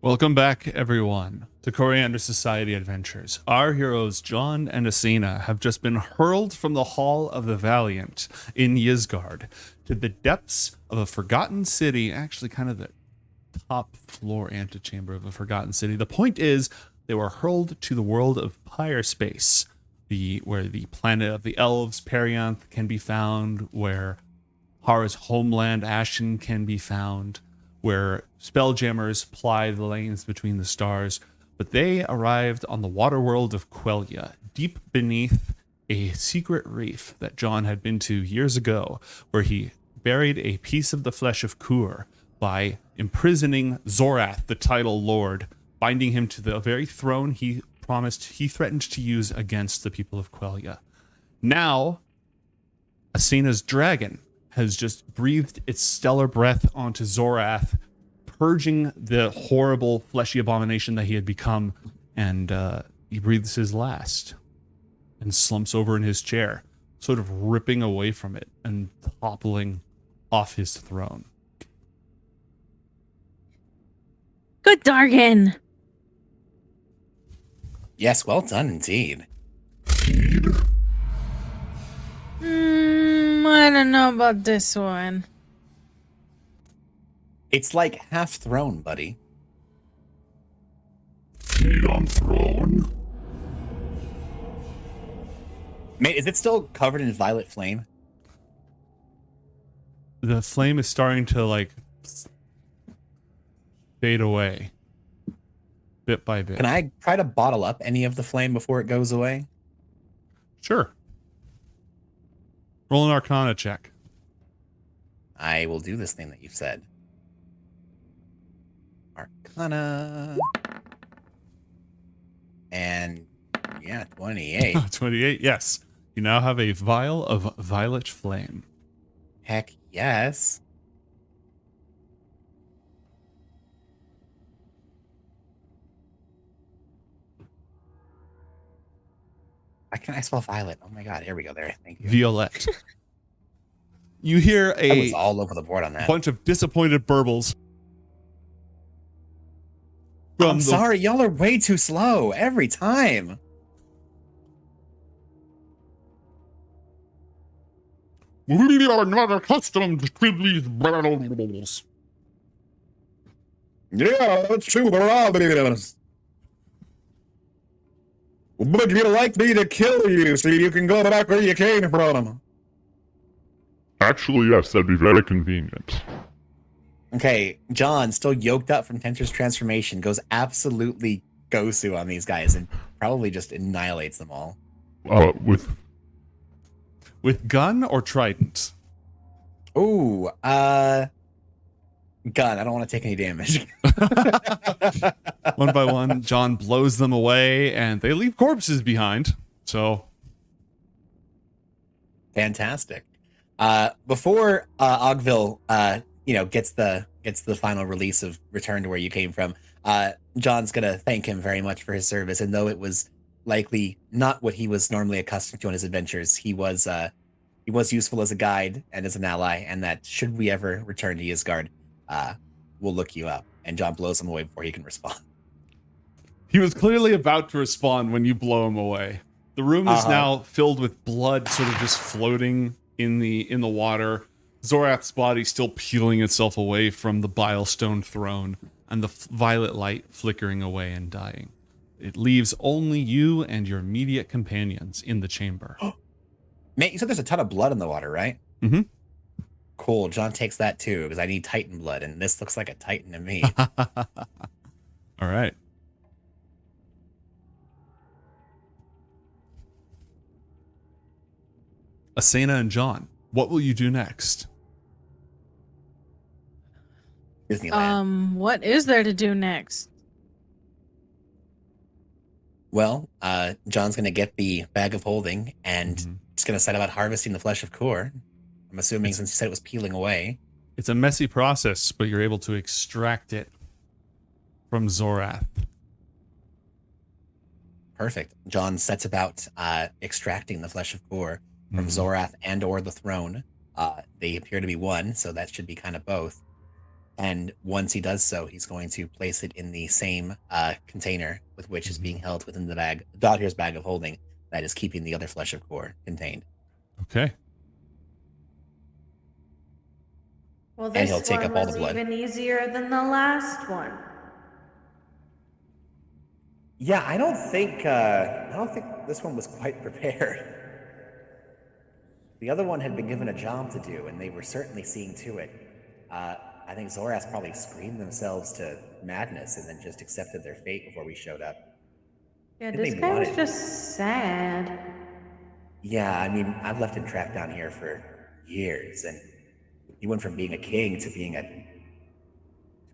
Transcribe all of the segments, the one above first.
Welcome back, everyone, to Coriander Society Adventures. Our heroes, John and Asena, have just been hurled from the Hall of the Valiant in YSGARD to the depths of a forgotten city, actually kind of the top floor antechamber of a forgotten city. The point is, they were hurled to the world of Pyre Space, where the planet of the elves, Perianth, can be found, where Hara's homeland, Ashen, can be found, where spelljammers ply the lanes between the stars. But they arrived on the water world of Quelia, deep beneath a secret reef that John had been to years ago, where he buried a piece of the flesh of Kur by imprisoning Zorath, the title lord, binding him to the very throne he threatened to use against the people of Quelia. Now, Asena's dragon has just breathed its stellar breath onto Zorath, purging the horrible fleshy abomination that he had become, and he breathes his last and slumps over in his chair, sort of ripping away from it and toppling off his throne. Good Dargan! Yes, well done indeed. I don't know about this one. It's like half throne, buddy. Feed on throne. Mate, is it still covered in violet flame? The flame is starting to fade away bit by bit. Can I try to bottle up any of the flame before it goes away? Sure. Roll an Arcana check. I will do this thing that you've said. Arcana. And yeah, 28. 28, yes. You now have a vial of violet flame. Heck yes. Why can't I spell violet? Oh my god, here we go. There, thank you. Violet. You hear I was all over the board on that. bunch of disappointed burbles. I'm sorry, y'all are way too slow every time. We are not accustomed to these battles. Yeah, that's true. We're all believers. Would you like me to kill you so you can go back where you came from? Actually, yes, that'd be very convenient. Okay, John, still yoked up from Tensor's transformation, goes absolutely Gosu on these guys and probably just annihilates them all. With gun or trident? Ooh, gun. I don't want to take any damage. One by one, John blows them away, and they leave corpses behind. So, fantastic. Before Ogville, gets the final release of Return to Where You Came From, John's gonna thank him very much for his service. And though it was likely not what he was normally accustomed to on his adventures, he was useful as a guide and as an ally. And that should we ever return to YSGARD, we'll look you up. And John blows him away before he can respond. He was clearly about to respond when you blow him away. The room is now filled with blood, sort of just floating in the water. Zorath's body still peeling itself away from the bilestone throne, and the violet light flickering away and dying. It leaves only you and your immediate companions in the chamber. Mate, you said there's a ton of blood in the water, right? Mm-hmm. Cool. John takes that too, because I need Titan blood, and this looks like a Titan to me. All right. Asena and John, what will you do next? Disneyland. What is there to do next? Well, John's going to get the bag of holding and just going to set about harvesting the flesh of Kur. I'm assuming since you said it was peeling away. It's a messy process, but you're able to extract it from Zorath. Perfect. John sets about extracting the flesh of Kur from Zorath and or the throne. They appear to be one, so that should be kind of both. And once he does so, he's going to place it in the same container with which is being held within the bag, Doctor's bag of holding, that is keeping the other flesh of core contained. Okay. Well, And he'll this take one up all the was blood. even easier than the last one. Yeah, I don't think this one was quite prepared. The other one had been given a job to do, and they were certainly seeing to it. I think Zoras probably screamed themselves to madness and then just accepted their fate before we showed up. Yeah, Did this they guy want was it? just sad. Yeah, I mean, I've left him trapped down here for years, and he went from being a king to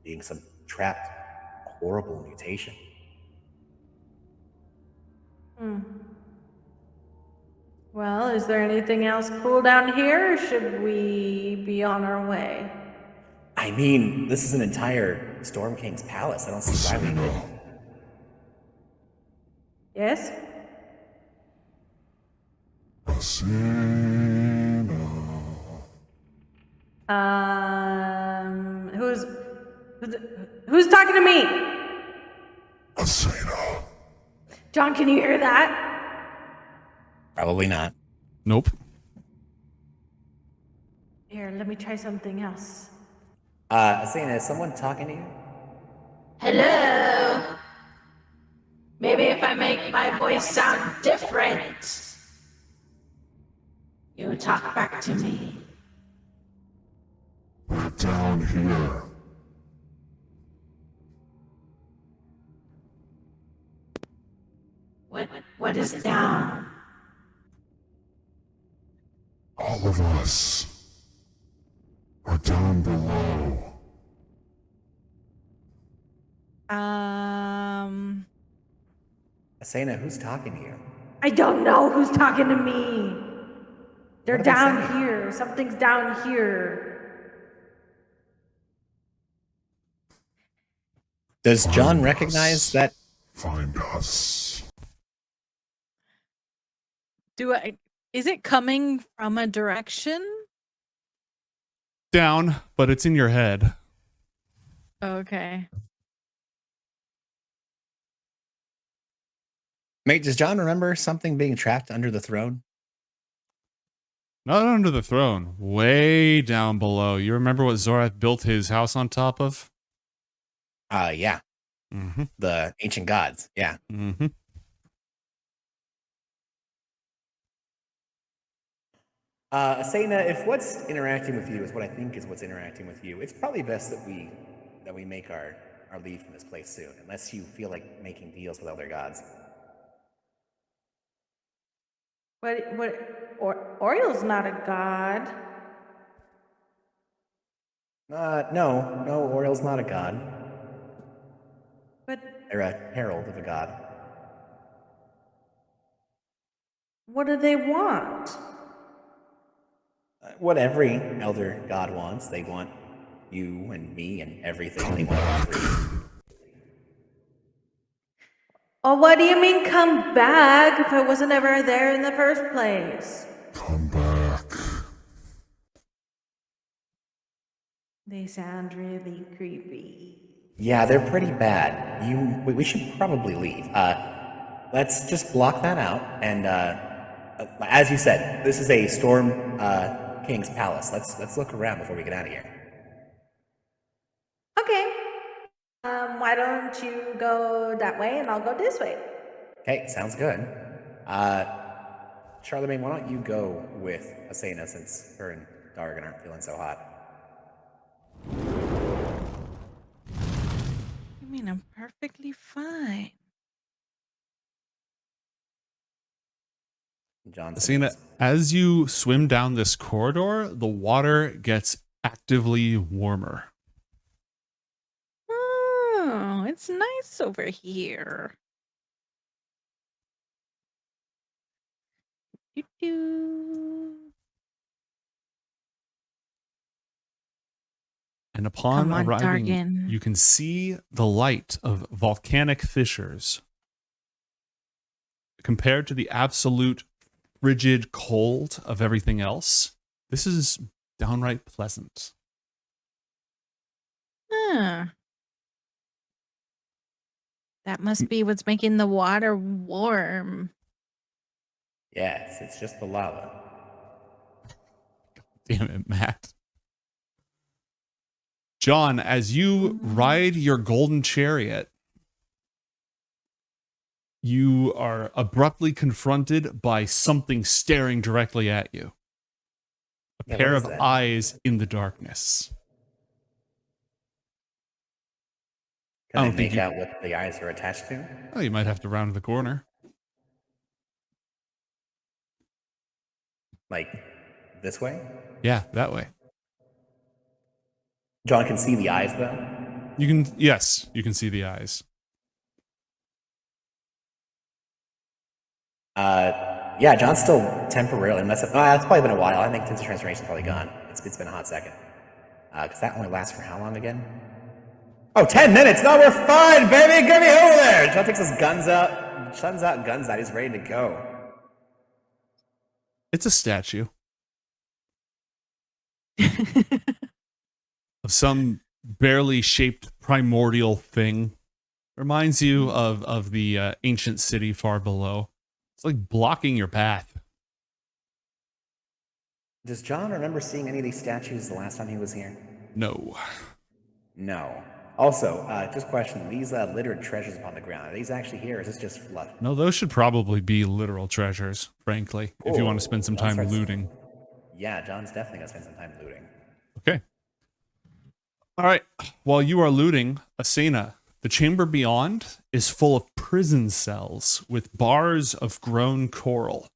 being some trapped, horrible mutation. Well, is there anything else cool down here, or should we be on our way? I mean, this is an entire Storm King's palace. I don't see why we couldn't. Yes? Asena. Who's talking to me? Asena. John, can you hear that? Probably not. Nope. Here, let me try something else. Asena, is someone talking to you? Hello? Maybe if I make my voice sound different, you talk back to me. We're down here. What is down? All of us. We're down below. Asena, who's talking to you? I don't know who's talking to me. They're What are they down saying? here. Something's down here. Does John recognize that? Find us. Is it coming from a direction? Down, but it's in your head. Okay. Mate, does John remember something being trapped under the throne? Not under the throne. Way down below. You remember what Zorath built his house on top of? Yeah. Mm-hmm. The ancient gods. Yeah. Mm-hmm. Asena, if what's interacting with you is what I think is what's interacting with you, it's probably best that we make our leave from this place soon, unless you feel like making deals with other gods. Oriel's not a god. No, Oriel's not a god. But They're a herald of a god. what do they want? What every elder god wants. They want you and me and everything. They want all three. Oh, what do you mean come back if I wasn't ever there in the first place? Come back. They sound really creepy. Yeah, they're pretty bad. We should probably leave. Let's just block that out. And as you said, this is a Storm King's palace. Let's look around before we get out of here. Okay. Why don't you go that way and I'll go this way? Okay, sounds good. Charlemagne, why don't you go with Asena since her and Dargan aren't feeling so hot? You mean I'm perfectly fine? Asena, as you swim down this corridor, the water gets actively warmer. Oh, it's nice over here. Doo-doo. And upon Come on, arriving, Dargan. you can see the light of volcanic fissures. Compared to the absolute frigid cold of everything else, this is downright pleasant. Ah. That must be what's making the water warm. Yes, it's just the lava. Damn it, Matt. John, as you ride your golden chariot, you are abruptly confronted by something staring directly at you. A Yeah, pair what of is that? eyes in the darkness. Can I I don't think make out what the eyes are attached to? Oh, you might have to round the corner. Like this way? Yeah, that way. John can see the eyes though. You can, yes, you can see the eyes. Yeah, John's still temporarily messed up. It's probably been a while. I think since the transformation's probably gone. It's been a hot second. Because that only lasts for how long again? Oh, 10 minutes! No, we're fine, baby! Get me over there! John takes his guns out. Guns out. He's ready to go. It's a statue of some barely shaped primordial thing. Reminds you of the ancient city far below. It's like blocking your path. Does John remember seeing any of these statues the last time he was here? No. No. Also, just question, these littered treasures upon the ground, are these actually here, or is this just fluff? No, those should probably be literal treasures, frankly, if you want to spend some John time starts- looting. Yeah, John's definitely going to spend some time looting. Okay. All right. While you are looting, Asena, the chamber beyond is full of prison cells with bars of grown coral.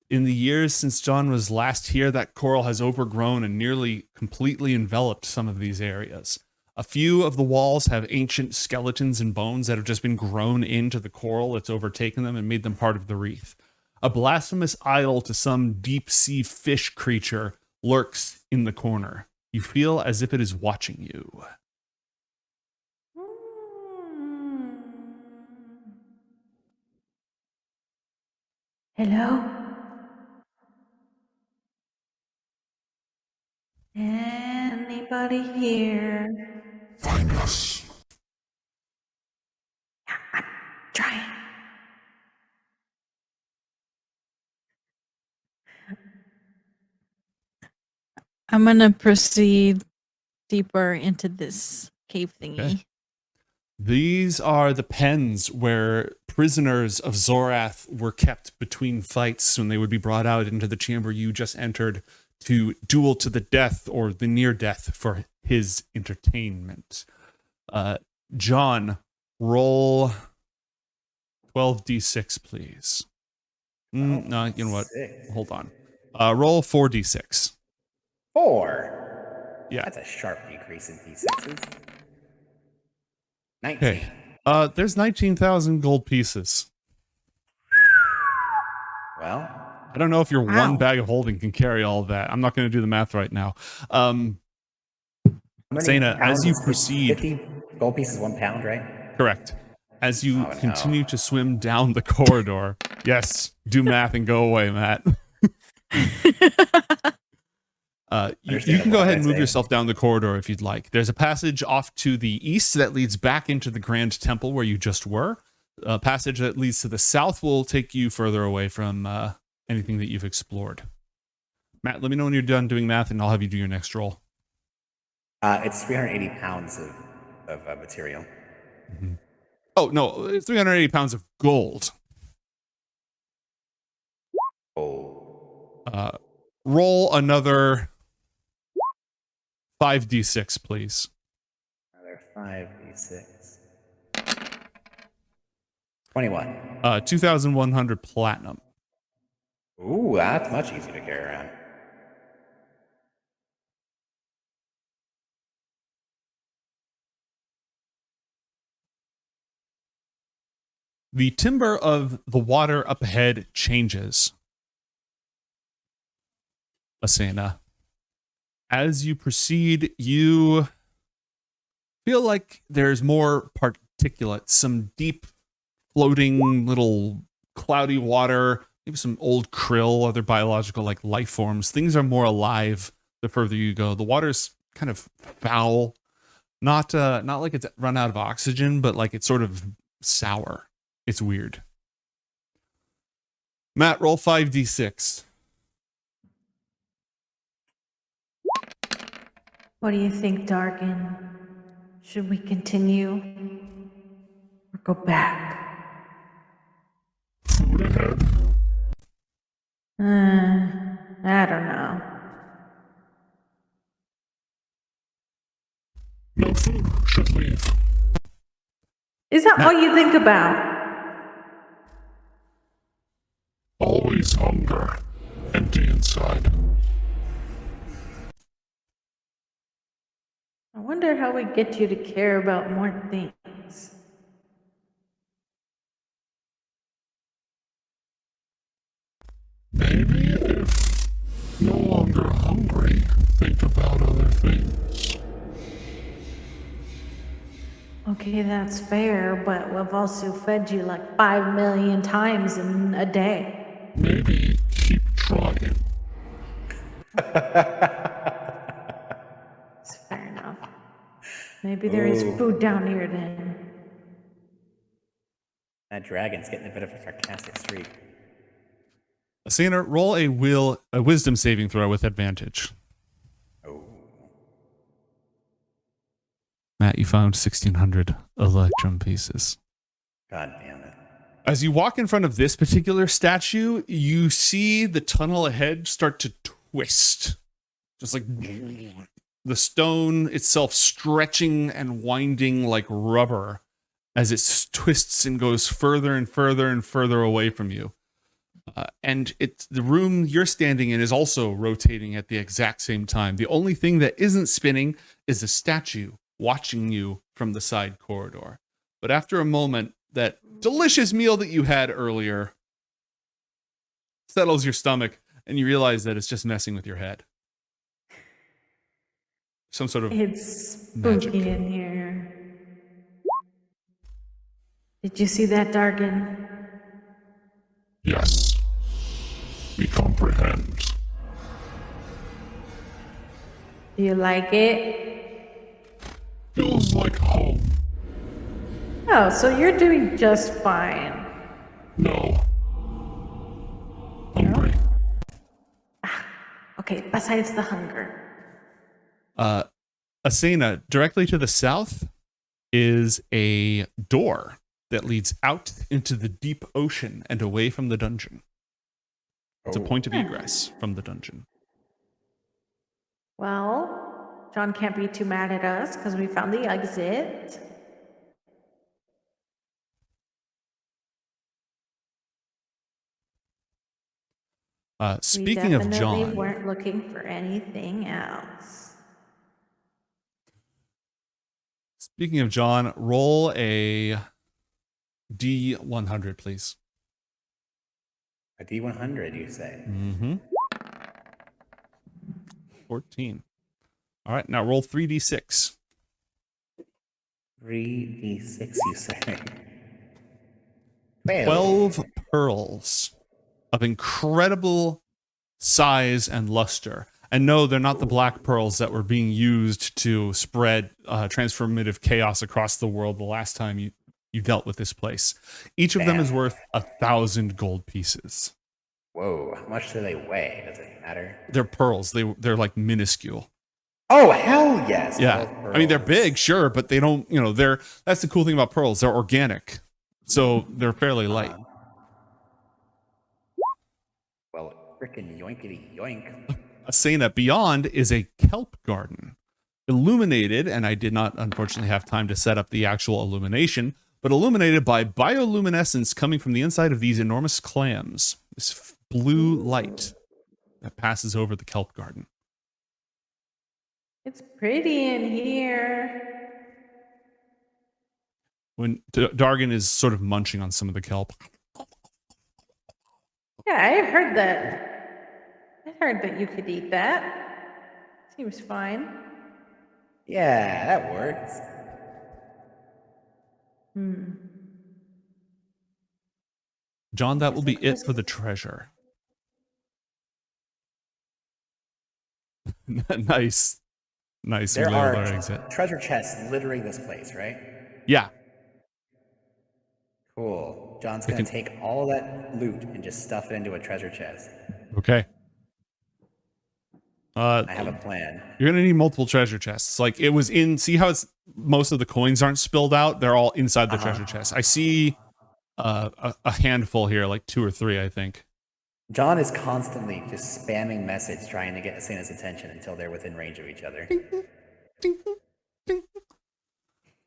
In the years since John was last here, that coral has overgrown and nearly completely enveloped some of these areas. A few of the walls have ancient skeletons and bones that have just been grown into the coral that's overtaken them and made them part of the wreath. A blasphemous idol to some deep sea fish creature lurks in the corner. You feel as if it is watching you. Hello? Anybody here? Find us. Trying. I'm gonna proceed deeper into this cave thingy. Okay. These are the pens where prisoners of Zorath were kept between fights when they would be brought out into the chamber you just entered to duel to the death or the near death for his entertainment. John, roll 12d6, please. No, you know what? Hold on. Roll 4d6. 4. Yeah. That's a sharp decrease in d6s. 19. Okay. There's 19,000 gold pieces. Well, I don't know if your Wow. one bag of holding can carry all of that. I'm not going to do the math right now. how many Sena, as pounds you is this? proceed, 50 gold pieces, 1 pound, right? correct. As you Oh, no. continue to swim down the corridor, yes, do math and go away, Matt. You can go ahead and move yourself down the corridor if you'd like. There's a passage off to the east that leads back into the Grand Temple where you just were. A passage that leads to the south will take you further away from anything that you've explored. Matt, let me know when you're done doing math, and I'll have you do your next roll. It's 380 pounds of material. Mm-hmm. Oh, no, it's 380 pounds of gold. Oh. Roll another 5d6, please. Another 5d6. 21. 2,100 platinum. Ooh, that's much easier to carry around. The timbre of the water up ahead changes. Asena. As you proceed, you feel like there's more particulate, some deep floating little cloudy water, maybe some old krill, other biological like life forms. Things are more alive the further you go. The water's kind of foul, Not like it's run out of oxygen, but like it's sort of sour. It's weird. Matt, roll 5d6. What do you think, Darkin? Should we continue or go back? Food ahead. I don't know. No food. Should leave. Is that all you think about? Always hunger. Empty inside. I wonder how we get you to care about more things. Maybe if no longer hungry, think about other things. Okay, that's fair, but we've also fed you like 5 million times in a day. Maybe keep trying. It's fair enough. Maybe there is food down here then. That dragon's getting a bit of a sarcastic streak. Asena, roll a wisdom saving throw with advantage. Oh. Matt, you found 1,600 electrum pieces. God damn it. As you walk in front of this particular statue, you see the tunnel ahead start to twist. Just like the stone itself stretching and winding like rubber as it twists and goes further and further and further away from you. And the room you're standing in is also rotating at the exact same time. The only thing that isn't spinning is a statue watching you from the side corridor. But after a moment, that delicious meal that you had earlier settles your stomach, and you realize that it's just messing with your head. Some sort of It's magic. spooky in here. Did you see that, Darkin? Yes. We comprehend. Do you like it? Feels like home. Oh, so you're doing just fine. No. Hungry. Okay, besides the hunger. Asena, directly to the south is a door that leads out into the deep ocean and away from the dungeon. It's a point of egress from the dungeon. Well, John can't be too mad at us because we found the exit. Speaking of We John, definitely weren't looking for anything else. speaking of John, roll a D100, please. A D100, you say? Mm-hmm. 14. All right, now roll 3d6. 3d6, you say? 12 pearls of incredible size and luster. And no, they're not the black pearls that were being used to spread transformative chaos across the world the last time you dealt with this place. Each of them is worth 1,000 gold pieces. Whoa, how much do they weigh? Does it matter? They're pearls. They're like minuscule. Oh, hell yes. Yeah. I mean, they're big, sure, but they don't, that's the cool thing about pearls. They're organic. So they're fairly light. Well, frickin' yoinkity yoink. Asena, beyond is a kelp garden. Illuminated, and I did not unfortunately have time to set up the actual illumination, but illuminated by bioluminescence coming from the inside of these enormous clams. This blue light that passes over the kelp garden. It's pretty in here. When Dargan is sort of munching on some of the kelp. Yeah, I heard that. I heard that you could eat that. Seems fine. Yeah, that works. John, that will be it for the treasure. Nice. Nice. There We labeled are our exit. treasure chests littering this place, right? Yeah. Cool. John's I gonna can- take all that loot and just stuff it into a treasure chest. Okay. I have a plan. You're gonna need multiple treasure chests. Like it was in. See how it's most of the coins aren't spilled out. They're all inside the treasure chest. I see a handful here, like 2 or 3, I think. John is constantly just spamming message trying to get Asena's attention until they're within range of each other.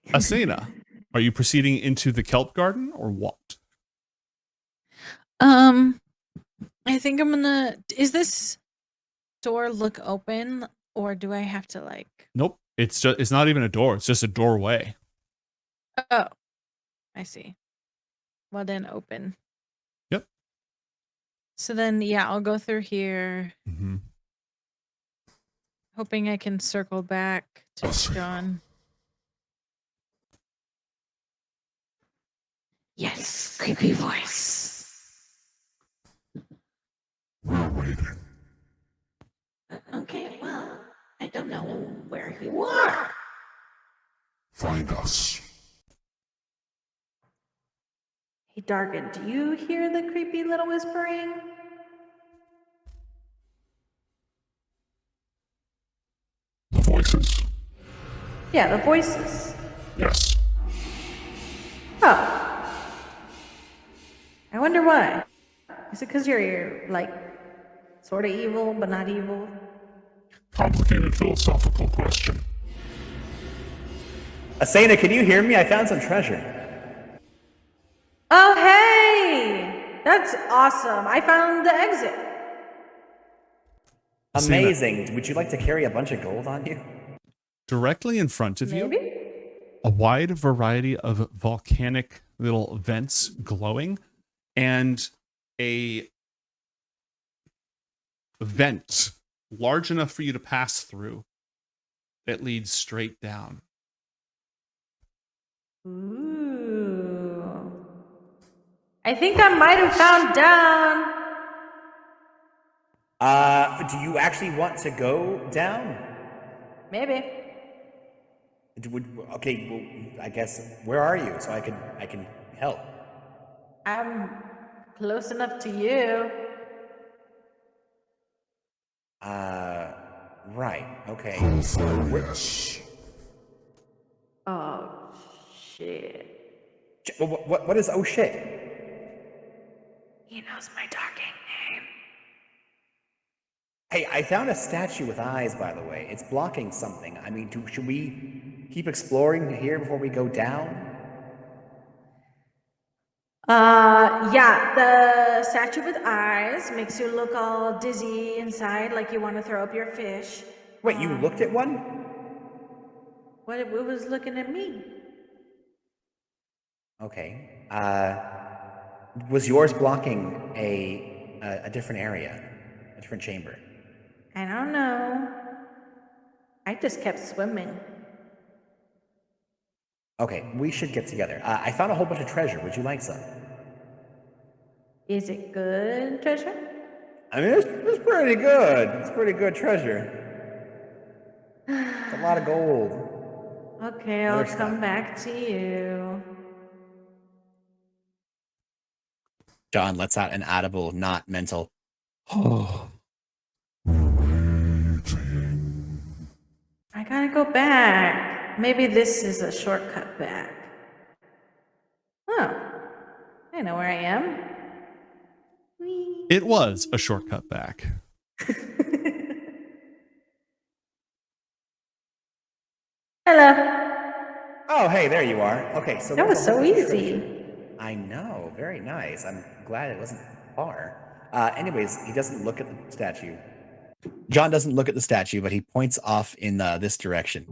Asena, are you proceeding into the kelp garden or what? I think I'm gonna. Is this door look open, or do I have to like? Nope. It's not even a door. It's just a doorway. Oh, I see. Well then, open. Yep. So then, yeah, I'll go through here, Mm-hmm. hoping I can circle back to John. Yes, creepy voice. We're waiting. Okay, well, I don't know where you are. Find us. Hey, Dargan, do you hear the creepy little whispering? The voices. Yeah, the voices. Yes. Oh. I wonder why. Is it because you're, like, sort of evil, but not evil? Complicated philosophical question. Asena, can you hear me? I found some treasure. Oh, hey! That's awesome. I found the exit. Amazing. Would you like to carry a bunch of gold on you? Directly in front of you, Maybe? a wide variety of volcanic little vents glowing, and a vent large enough for you to pass through that leads straight down. Ooh. I think I might have found down. Do you actually want to go down? Maybe. Okay, well, I guess, where are you? So I can help. I'm close enough to you. Right, okay. Hellfire, yes. Oh, shit. What is oh shit? He knows my darking name. Hey, I found a statue with eyes, by the way. It's blocking something. I mean, should we keep exploring here before we go down? Yeah, the statue with eyes makes you look all dizzy inside, like you want to throw up your fish. Wait, you looked at one? What it was looking at me? Okay. Was yours blocking a different area, a different chamber? I don't know. I just kept swimming. Okay, we should get together. I found a whole bunch of treasure. Would you like some? Is it good treasure? I mean, it's pretty good. It's pretty good treasure. It's a lot of gold. Okay, I'll Other come stuff. back to you. John lets out an audible, not mental. Oh. We're waiting. I gotta go back. Maybe this is a shortcut back. Oh, I know where I am. Whee. It was a shortcut back. Hello. Oh, hey, there you are. Okay, so That there's was a whole so bunch of easy. treasure. I know, very nice. I'm glad it wasn't far. Anyways, he doesn't look at the statue. John doesn't look at the statue, but he points off in this direction.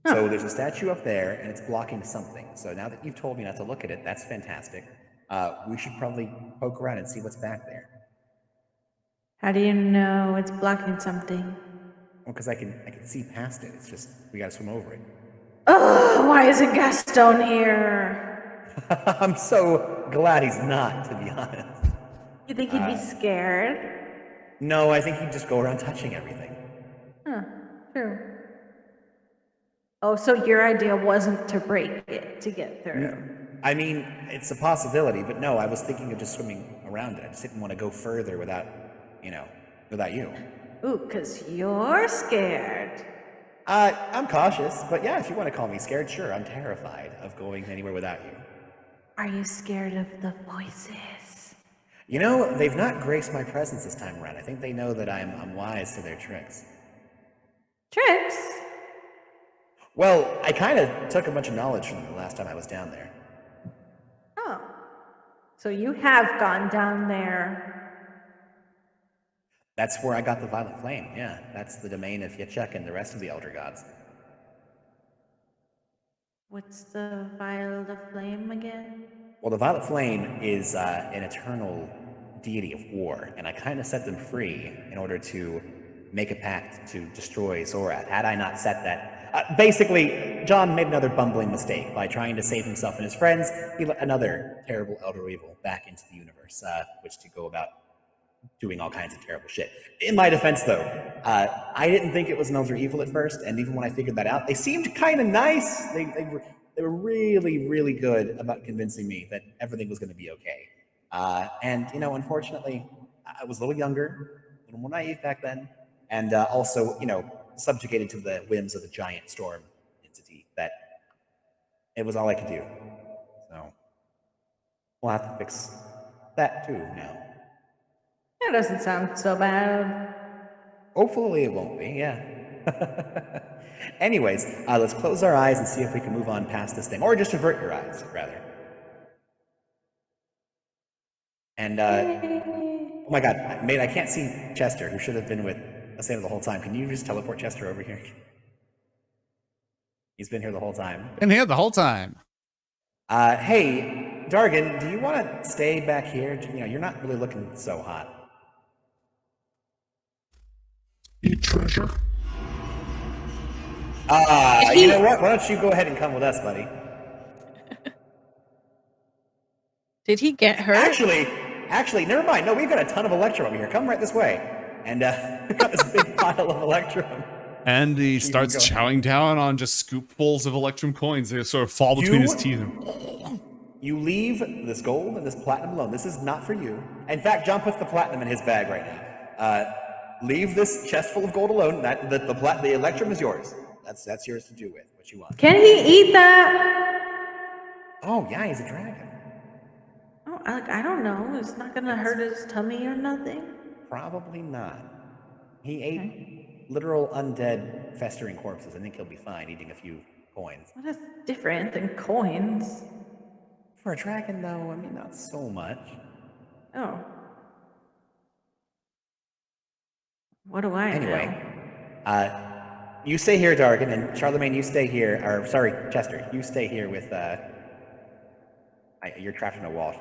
So there's a statue up there, and it's blocking something. So now that you've told me not to look at it, that's fantastic. We should probably poke around and see what's back there. How do you know it's blocking something? Well, because I can see past it. It's just we gotta swim over it. Ugh, why isn't Gaston here? I'm so glad he's not, to be honest. You think he'd be scared? No, I think he'd just go around touching everything. Huh. True. Oh, so your idea wasn't to break it to get through. I mean, it's a possibility, but no, I was thinking of just swimming around it. I just didn't want to go further without you. Ooh, 'cause you're scared. I'm cautious, but yeah, if you want to call me scared, sure. I'm terrified of going anywhere without you. Are you scared of the voices? They've not graced my presence this time around. I think they know that I'm wise to their tricks. Tricks? Well, I kind of took a bunch of knowledge from them the last time I was down there. Oh. So you have gone down there. That's where I got the Violet Flame, yeah. That's the domain of Yichek and the rest of the Elder Gods. What's the Violet Flame again? Well, the Violet Flame is an eternal deity of war, and I kind of set them free in order to make a pact to destroy Zorath. Had I not set that... basically, John made another bumbling mistake. By trying to save himself and his friends, he let another terrible elder evil back into the universe, which to go about doing all kinds of terrible shit. In my defense, though, I didn't think it was an elder evil at first, and even when I figured that out, they seemed kind of nice. They were really, really good about convincing me that everything was going to be okay. And unfortunately, I was a little younger, a little more naive back then, and also, subjugated to the whims of the giant storm entity. That it was all I could do. So we'll have to fix that too now. That doesn't sound so bad. Hopefully it won't be, yeah. Anyways, let's close our eyes and see if we can move on past this thing. Or just avert your eyes, rather. And, oh my god, mate, I can't see Chester, who should have been with Asena the whole time. Can you just teleport Chester over here? He's been here the whole time. Been here the whole time. Hey, Dargan, do you want to stay back here? You're not really looking so hot. Eat treasure. You know what? Why don't you go ahead and come with us, buddy? Did he get hurt? Actually, never mind. No, we've got a ton of Electrum over here. Come right this way. And we've got this big pile of Electrum. And he starts chowing down on just scoopfuls of Electrum coins. They sort of fall between his teeth. You leave this gold and this platinum alone. This is not for you. In fact, John puts the platinum in his bag right now. Leave this chest full of gold alone. The Electrum is yours. That's yours to do with what you want. Can he eat that? Oh yeah, he's a dragon. Oh, I don't know. It's not gonna hurt his tummy or nothing. Probably not. He ate literal undead festering corpses. I think he'll be fine eating a few coins. What is different than coins? For a dragon, though, I mean, not so much. Oh. What do I know? You stay here, Dargan, and Charlemagne, you stay here. Or, sorry, Chester, you stay here with, you're trapped in a wall,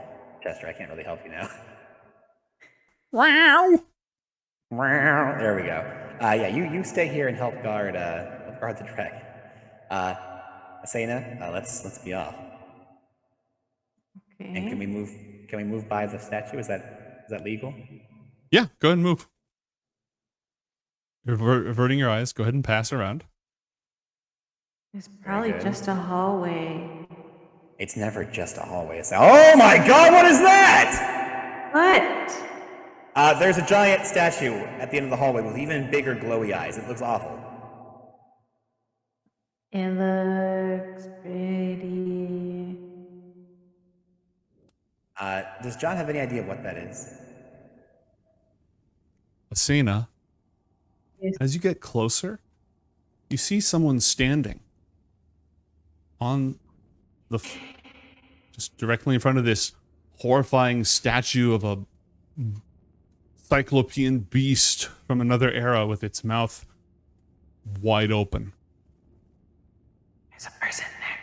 Chester. I can't really help you now. Wow. There we go. You stay here and help guard the trek. Asena, let's be off. Okay. And can we move by the statue? Is that legal? Yeah, go ahead and move. You're averting your eyes. Go ahead and pass around. It's probably just a hallway. It's never just a hallway. Oh my god, what is that? What? There's a giant statue at the end of the hallway with even bigger glowy eyes. It looks awful. It looks pretty. Does John have any idea what that is? Asena, Yes. as you get closer, you see someone standing on just directly in front of this horrifying statue of a cyclopean beast from another era with its mouth wide open. There's a person there.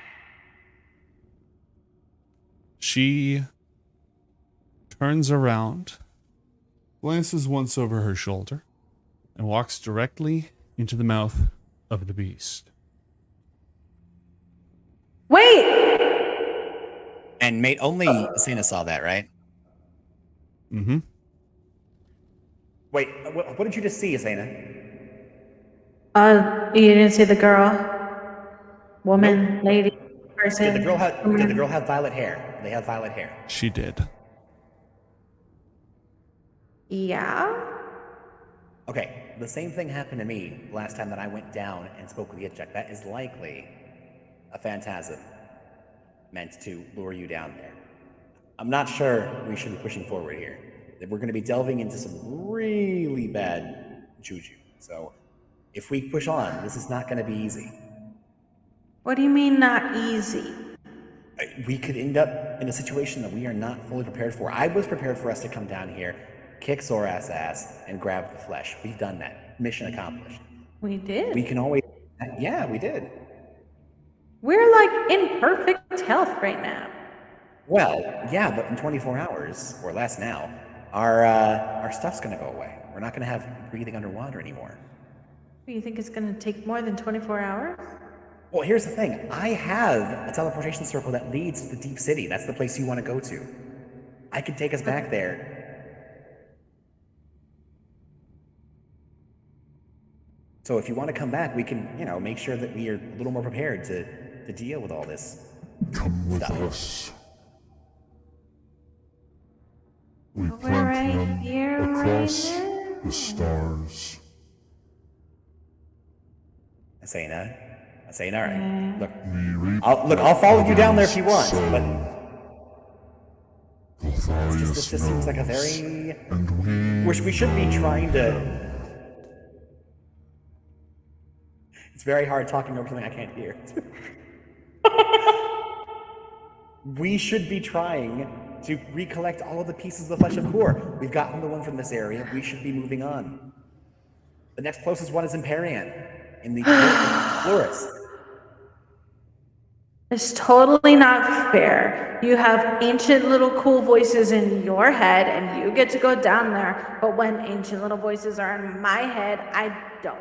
She turns around, glances once over her shoulder, and walks directly into the mouth of the beast. Wait! And mate, only Asena saw that, right? Mm-hmm. Wait, what did you just see, Asena? You didn't see the girl? Woman, lady, person? Did the girl have violet hair? They have violet hair. She did. Yeah? Okay, the same thing happened to me last time that I went down and spoke with the Itchek. That is likely a phantasm meant to lure you down there. I'm not sure we should be pushing forward here. We're going to be delving into some really bad juju. So if we push on, this is not going to be easy. What do you mean not easy? We could end up in a situation that we are not fully prepared for. I was prepared for us to come down here, kick Zorath's ass, and grab the flesh. We've done that. Mission accomplished. We did. We can always... Yeah, we did. We're like in perfect health right now. Well, yeah, but in 24 hours, or less now, our stuff's gonna go away. We're not gonna have breathing underwater anymore. You think it's gonna take more than 24 hours? Well, here's the thing. I have a teleportation circle that leads to the deep city. That's the place you want to go to. I could take us back there. So if you want to come back, we can, make sure that we are a little more prepared to deal with all this. Come with stuff. us. We We're plant right them here, across right now. the stars. Asena, all right. Look, We reap I'll follow you down there if you want, so but Lotharius this just seems like a knows, very... and we should be trying to... It's very hard talking over something I can't hear. We should be trying to recollect all of the pieces of the flesh of Kor. We've gotten the one from this area. We should be moving on. The next closest one is in Parian, in the Flores. It's totally not fair. You have ancient little cool voices in your head and you get to go down there, but when ancient little voices are in my head, I don't.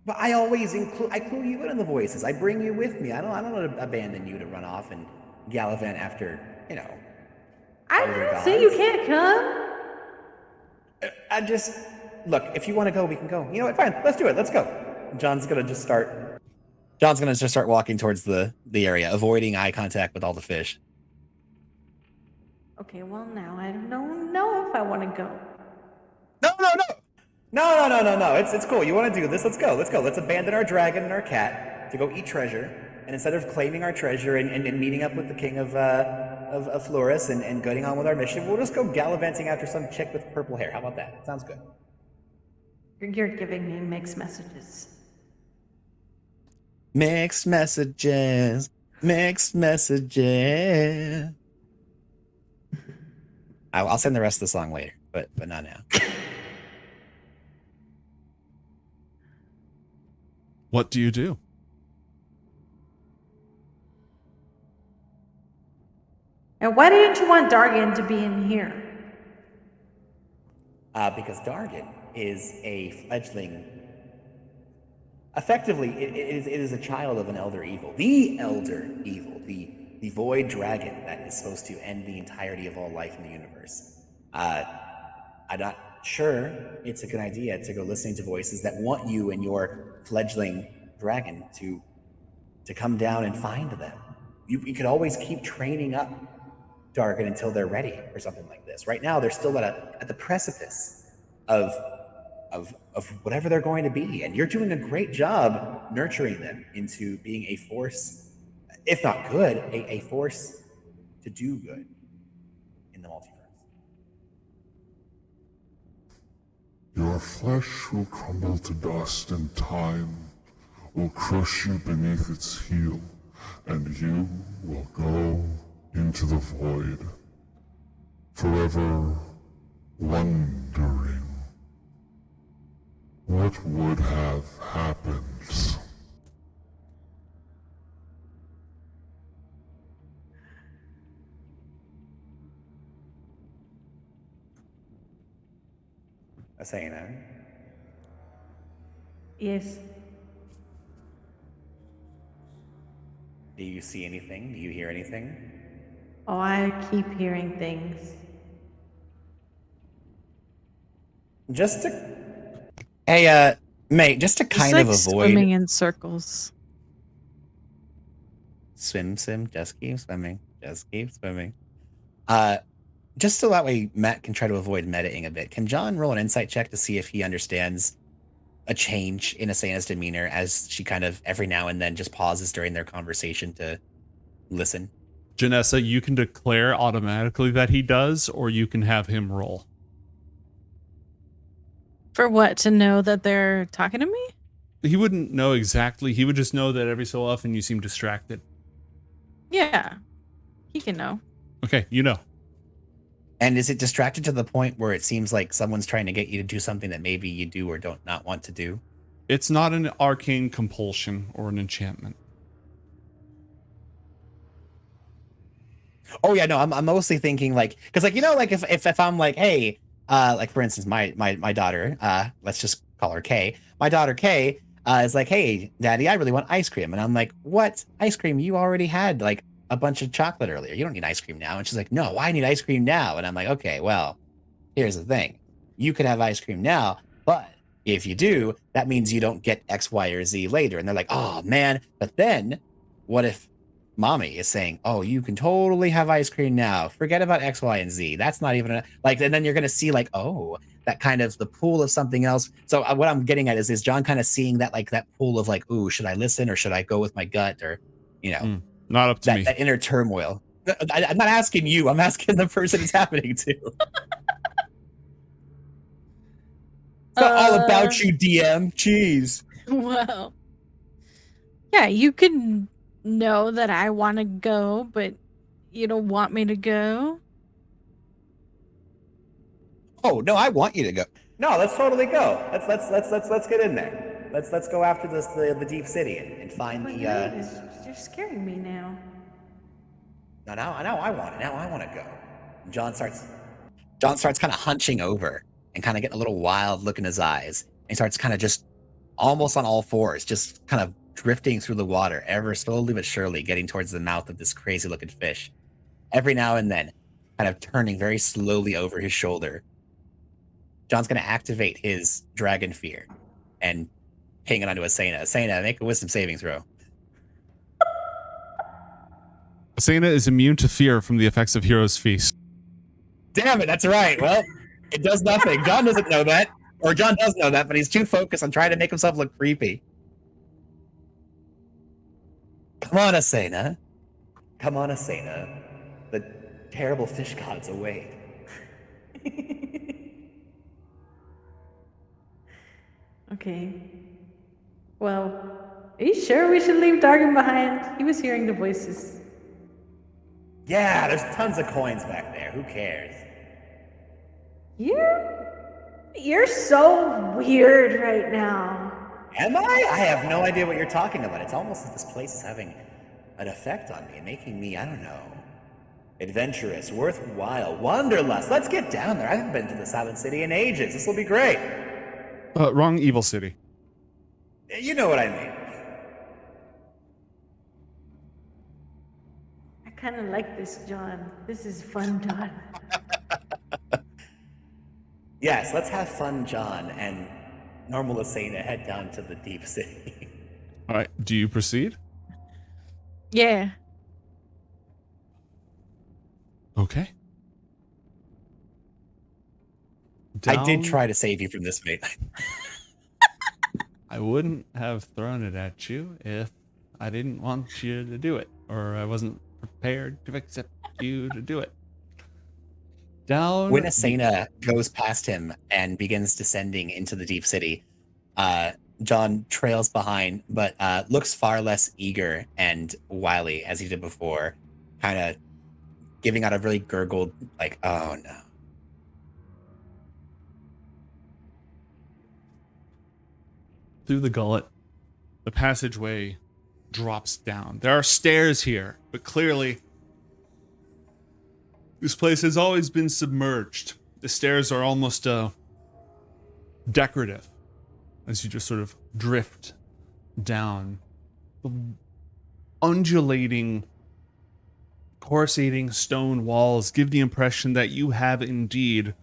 But I always clue you in on the voices. I bring you with me. I don't abandon you to run off and gallivant after, I older didn't say you gods. can't come. Look, if you want to go, we can go. You know what? Fine, let's do it. Let's go. John's gonna just start walking towards the area, avoiding eye contact with all the fish. Okay, well now I don't know if I want to go. No. It's cool. You want to do this? Let's go. Let's abandon our dragon and our cat to go eat treasure. And instead of claiming our treasure and meeting up with the king of Flores and going on with our mission, we'll just go gallivanting after some chick with purple hair. How about that? Sounds good. You're giving me mixed messages. Mixed messages. I'll send the rest of the song later, but not now. What do you do? And why didn't you want Dargan to be in here? Because Dargan is a fledgling. Effectively, it is a child of an elder evil. The elder evil, the void dragon that is supposed to end the entirety of all life in the universe. I'm not sure it's a good idea to go listening to voices that want you and your fledgling dragon to come down and find them. You could always keep training up Dargan until they're ready for something like this. Right now, they're still at the precipice of whatever they're going to be, and you're doing a great job nurturing them into being a force, if not good, a force to do good in the multiverse. your flesh will crumble to dust, and time will crush you beneath its heel, and you will go into the void, forever wondering what would have happened. Asena, Yes. do you see anything? Do you hear anything? Oh, I keep hearing things. Hey, Mate, just to It's kind like of avoid swimming in circles. swim, just keep swimming, just keep swimming. Just so that way Matt can try to avoid metaing a bit. Can John roll an insight check to see if he understands a change in Asena's demeanor as she kind of every now and then just pauses during their conversation to listen? Janessa, you can declare automatically that he does, or you can have him roll. For what? To know that they're talking to me? He wouldn't know exactly. He would just know that every so often you seem distracted. Yeah. He can know. Okay, you know. And is it distracted to the point where it seems like someone's trying to get you to do something that maybe you do or don't not want to do? It's not an arcane compulsion or an enchantment. Oh yeah, no, I'm mostly thinking like, because like, you know, like if I'm like, hey, like for instance, my daughter, let's just call her Kay. My daughter Kay is like, hey, Daddy, I really want ice cream, and I'm like, what ice cream? You already had like a bunch of chocolate earlier. You don't need ice cream now. And she's like, no, I need ice cream now. And I'm like, okay, well, here's the thing, you could have ice cream now, but if you do, that means you don't get X, Y, or Z later. And they're like, oh man, but then what if mommy is saying, oh, you can totally have ice cream now, forget about X, Y, and Z, that's not even like, and then you're gonna see like, oh, that kind of the pool of something else. So what I'm getting at is John kind of seeing that, like that pool of like, ooh, should I listen or should I go with my gut, or you know, Not up to me. that inner turmoil. I'm not asking you, I'm asking the person it's happening to. It's not all about you, DM. Jeez. Well, yeah, you can know that I want to go, but you don't want me to go. Oh no, I want you to go. No, let's totally go. Let's get in there. Let's go after the deep city and find the. You're scaring me now. Now I want it. Now I want to go. And John starts kind of hunching over and kind of getting a little wild look in his eyes. And he starts kind of just almost on all fours, just kind of drifting through the water, ever slowly but surely, getting towards the mouth of this crazy looking fish. Every now and then, kind of turning very slowly over his shoulder. John's going to activate his dragon fear and ping it onto Asena. Asena, make a wisdom saving throw. Asena is immune to fear from the effects of Hero's Feast. Damn it, that's right. Well, it does nothing. John doesn't know that. Or John does know that, but he's too focused on trying to make himself look creepy. Come on, Asena. Come on, Asena. The terrible fish gods await. Okay. Well, are you sure we should leave Dargan behind? He was hearing the voices. Yeah, there's tons of coins back there. Who cares? You're so weird right now. Am I? I have no idea what you're talking about. It's almost as if this place is having an effect on me and making me, I don't know, adventurous, worthwhile, wondrous. Let's get down there. I haven't been to the Silent City in ages. This will be great. Wrong Evil City. You know what I mean. I kind of like this, John. This is fun, John. Yes, let's have fun, John, and normal Asena head down to the deep city. All right, do you proceed? Yeah. Okay. I did try to save you from this, mate. I wouldn't have thrown it at you if I didn't want you to do it, or I wasn't prepared to accept you to do it. Down. When Asena goes past him and begins descending into the deep city, John trails behind, but looks far less eager and wily as he did before, kind of giving out a really gurgled, like, oh no. Through the gullet, the passageway drops down. There are stairs here, but clearly this place has always been submerged. The stairs are almost decorative as you just sort of drift down. The undulating, coruscating stone walls give the impression that you have indeed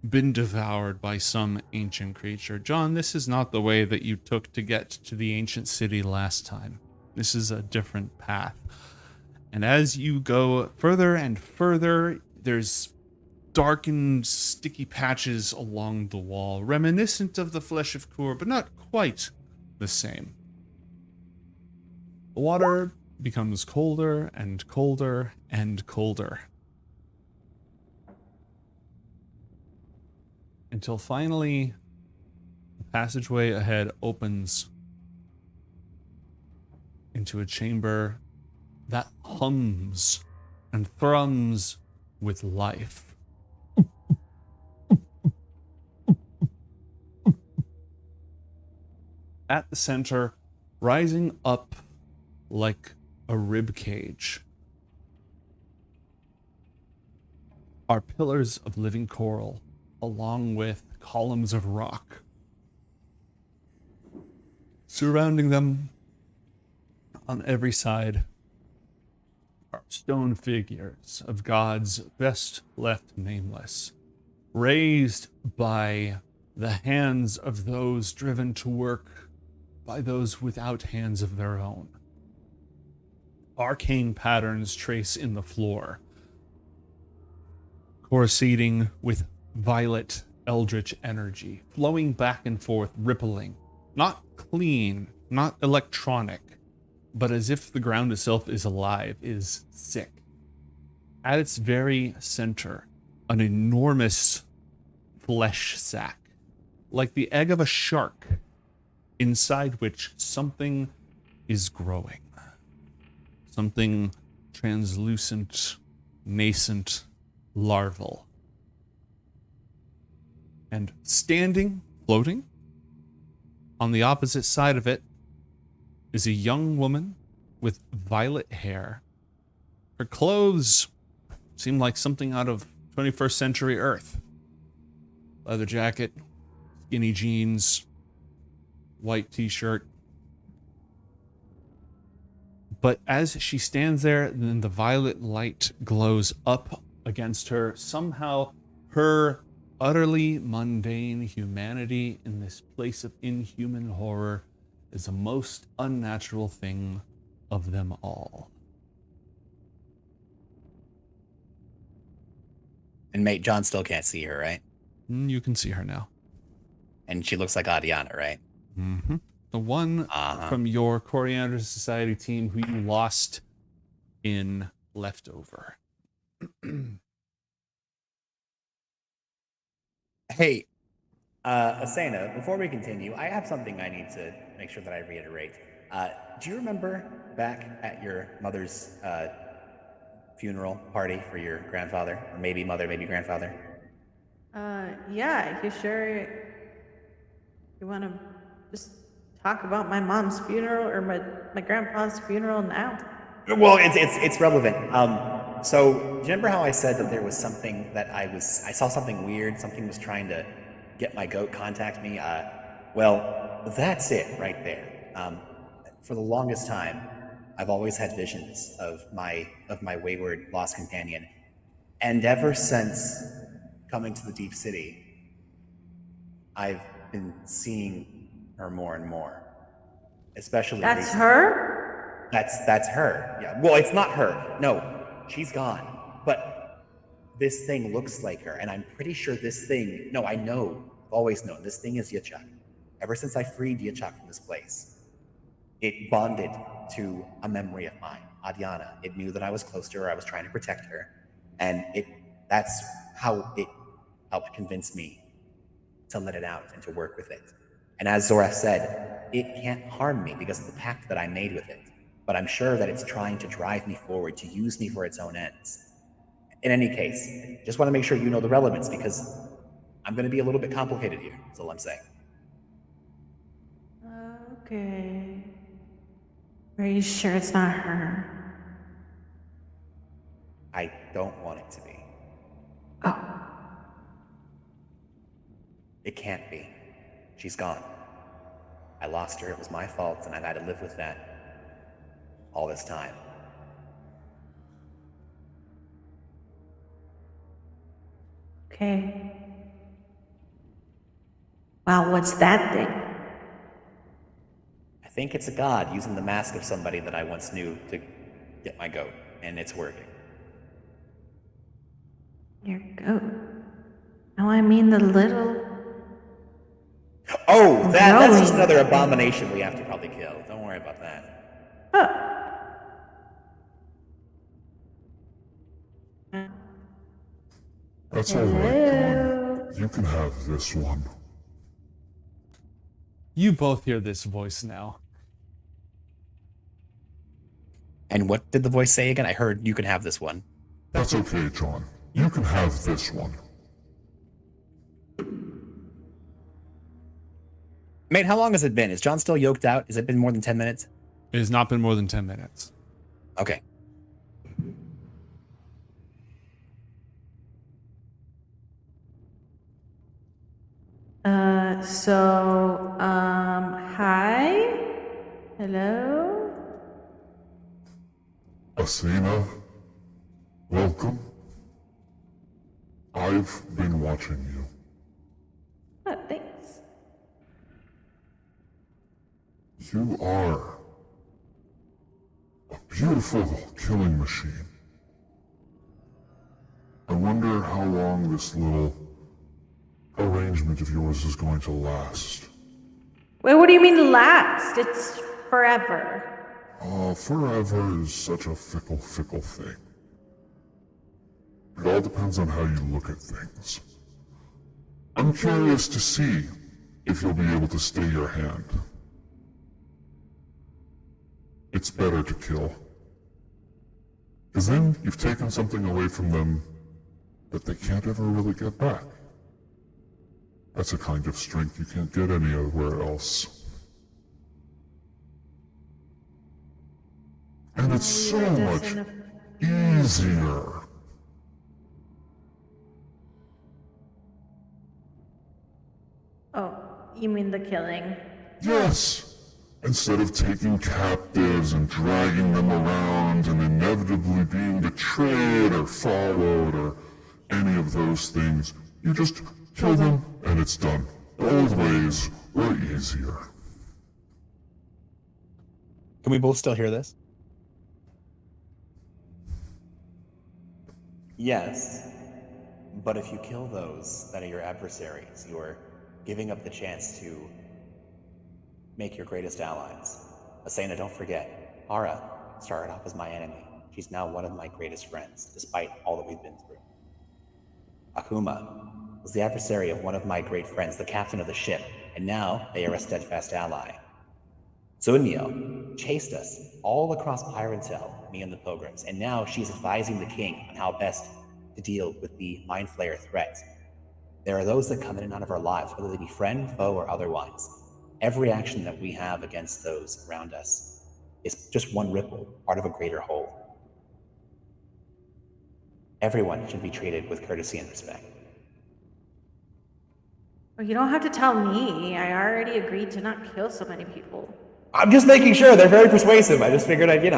been devoured by some ancient creature. John, this is not the way that you took to get to the ancient city last time. This is a different path. And as you go further and further, there's darkened, sticky patches along the wall, reminiscent of the flesh of Kur, but not quite the same. The water becomes colder and colder and colder, until finally the passageway ahead opens into a chamber that hums and thrums with life. At the center, rising up like a rib cage, are pillars of living coral, along with columns of rock. Surrounding them on every side are stone figures of gods best left nameless, raised by the hands of those driven to work by those without hands of their own. Arcane patterns trace in the floor, coruscating with violet eldritch energy, flowing back and forth, rippling, not clean, not electronic, but as if the ground itself is alive, is sick. At its very center, an enormous flesh sack, like the egg of a shark, inside which something is growing. Something translucent, nascent, larval. And standing, floating, on the opposite side of it is a young woman with violet hair. Her clothes seem like something out of 21st century Earth. Leather jacket, skinny jeans, white t-shirt. But as she stands there, then the violet light glows up against her. Somehow, her utterly mundane humanity in this place of inhuman horror is the most unnatural thing of them all. And mate, John still can't see her, right? You can see her now. And she looks like Adiana, right? Mm-hmm. The one from your Coriander Society team who you lost in Leftover. Hey, Asena, before we continue, I have something I need to make sure that I reiterate. Do you remember back at your mother's funeral party for your grandfather? Or maybe mother, maybe grandfather? Yeah, you sure you want to just talk about my mom's funeral or my grandpa's funeral now? Well, it's relevant. So do you remember how I said that there was something that I saw something weird, something was trying to get my goat contact me? Well, that's it right there. For the longest time, I've always had visions of my wayward lost companion. And ever since coming to the deep city, I've been seeing her more and more. Especially That's recently. her? That's her. Yeah. Well, it's not her. No, she's gone. But this thing looks like her, and I'm pretty sure this thing. No, I know. I've always known this thing is Yichuk. Ever since I freed Yichuk from this place, it bonded to a memory of mine, Adiana. It knew that I was close to her. I was trying to protect her, and that's how it helped convince me to let it out and to work with it. And as Zora said, it can't harm me because of the pact that I made with it. But I'm sure that it's trying to drive me forward, to use me for its own ends. In any case, just want to make sure you know the relevance because I'm going to be a little bit complicated here, is all I'm saying. Okay. Are you sure it's not her? I don't want it to be. Oh. It can't be. She's gone. I lost her. It was my fault, and I've had to live with that all this time. Okay. Wow, what's that thing? I think it's a god using the mask of somebody that I once knew to get my goat, and it's working. Your goat. Oh, I mean the little... Oh, that's just Growing. another abomination we have to probably kill. Don't worry about that. Oh. That's all right, John. You can have this one. You both hear this voice now. And what did the voice say again? I heard you can have this one. That's okay, John. You can have this one. Mate, how long has it been? Is John still yoked out? Has it been more than 10 minutes? It has not been more than 10 minutes. Okay. Hi? Hello? Asena, welcome. I've been watching you. Oh, thanks. You are a beautiful killing machine. I wonder how long this little arrangement of yours is going to last. Wait, what do you mean last? It's forever. Forever is such a fickle thing. It all depends on how you look at things. I'm curious to see if you'll be able to stay your hand. It's better to kill. Because then you've taken something away from them that they can't ever really get back. That's a kind of strength you can't get anywhere else. And it's so much easier. Oh, you mean the killing? Yes! Instead of taking captives and dragging them around and inevitably being betrayed or followed or any of those things, you just kill them and it's done. The old ways were easier. Can we both still hear this? Yes, but if you kill those that are your adversaries, you're giving up the chance to make your greatest allies. Asena, don't forget, Ara started off as my enemy. She's now one of my greatest friends, despite all that we've been through. Akuma was the adversary of one of my great friends, the captain of the ship, and now they are a steadfast ally. Sunio chased us all across Pyrentel, me and the Pilgrims, and now she's advising the king on how best to deal with the Mind Flayer threat. There are those that come in and out of our lives, whether they be friend, foe, or otherwise. Every action that we have against those around us is just one ripple, part of a greater whole. Everyone should be treated with courtesy and respect. Well, you don't have to tell me. I already agreed to not kill so many people. I'm just making sure. They're very persuasive. I just figured I'd, If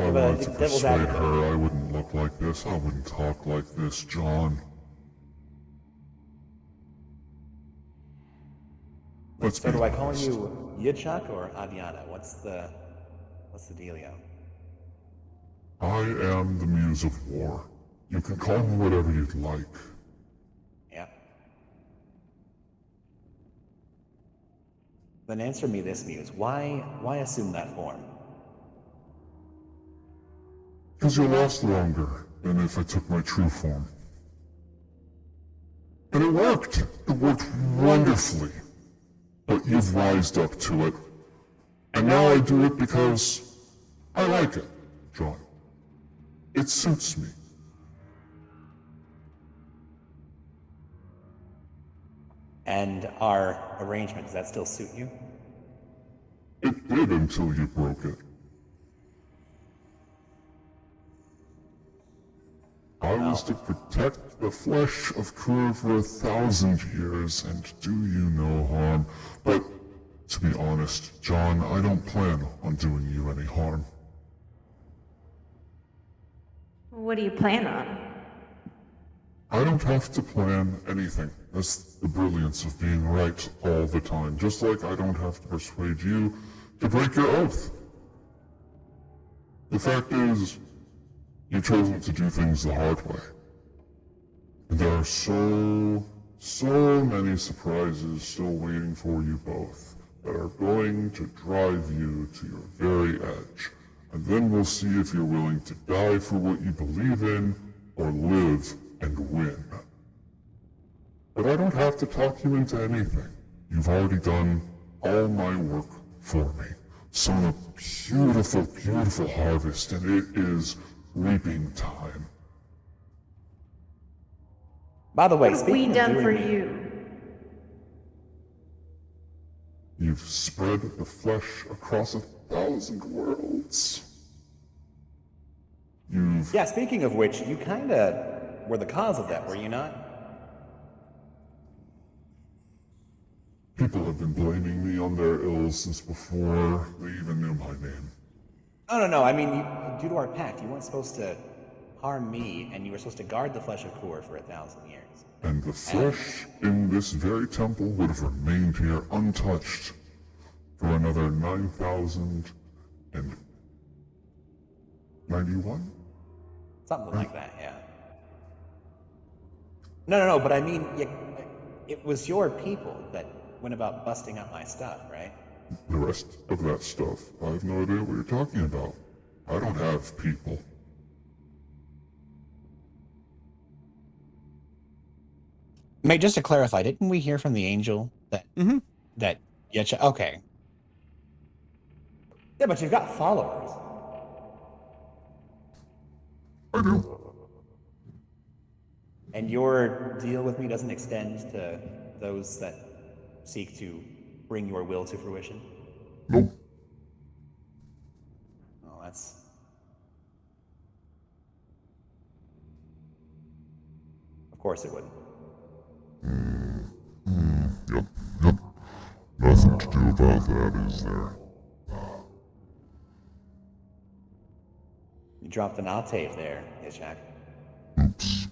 I wanted to devil's persuade advocate. her, I wouldn't look like this. I wouldn't talk like this, John. Let's So be do I call honest. you Yitzhak or Adiana? What's the dealio? I am the Muse of War. You can call me whatever you'd like. Yeah. Then answer me this, Muse. Why assume that form? Because you'll last longer than if I took my true form. And it worked! It worked wonderfully! But you've wised up to it. And now I do it because I like it, John. It suits me. And our arrangement, does that still suit you? It did until you broke it. I was to protect the flesh of Kur for 1,000 years and do you no harm. But, to be honest, John, I don't plan on doing you any harm. What do you plan on? I don't have to plan anything. That's the brilliance of being right all the time. Just like I don't have to persuade you to break your oath. The fact is, you've chosen to do things the hard way. And there are so many surprises still waiting for you both that are going to drive you to your very edge. And then we'll see if you're willing to die for what you believe in or live and win. But I don't have to talk you into anything. You've already done all my work for me. Sown a beautiful, beautiful harvest, and it is reaping time. By the way, What have we speaking of done doing for me- you? You've spread the flesh across 1,000 worlds. You've Yeah, speaking of which, you kind of were the cause of that, were you not? People have been blaming me on their ills since before they even knew my name. No. I mean, due to our pact, you weren't supposed to harm me, and you were supposed to guard the flesh of Kor for 1,000 years. And the flesh in this very temple would have remained here untouched for another 9,091? Something like that, yeah. No, but I mean, it was your people that went about busting up my stuff, right? The rest of that stuff, I have no idea what you're talking about. I don't have people. Mate, just to clarify, didn't we hear from the angel that that Yetcha? Okay. Yeah, but you've got followers. I do. And your deal with me doesn't extend to those that seek to bring your will to fruition? Nope. Oh, that's... Of course it wouldn't. Yep. Nothing to do about that, is there? You dropped an octave there, Ishak. Oops.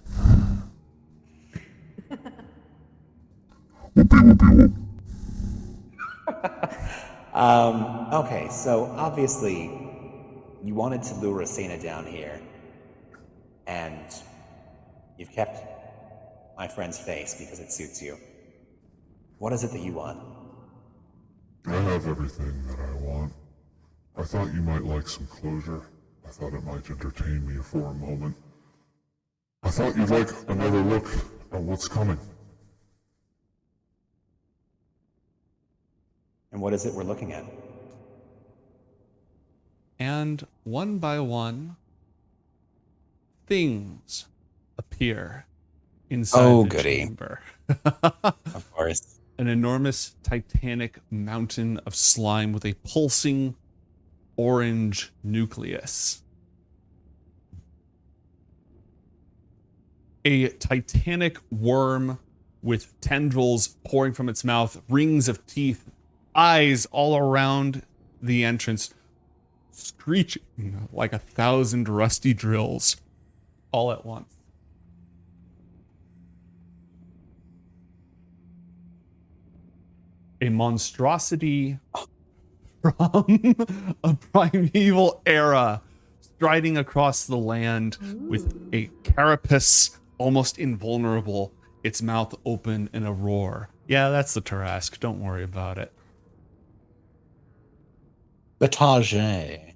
Whoopie. Okay, so obviously you wanted to lure Asena down here, and you've kept my friend's face because it suits you. What is it that you want? I have everything that I want. I thought you might like some closure. I thought it might entertain me for a moment. I thought you'd like another look at what's coming. And what is it we're looking at? And one by one, things appear inside the chamber. Of course. An enormous titanic mountain of slime with a pulsing orange nucleus. A titanic worm with tendrils pouring from its mouth, rings of teeth, eyes all around the entrance, screeching like 1,000 rusty drills all at once. A monstrosity from a primeval era striding across the land with a carapace almost invulnerable, its mouth open in a roar. Yeah, that's the Tarask. Don't worry about it. The Tajay.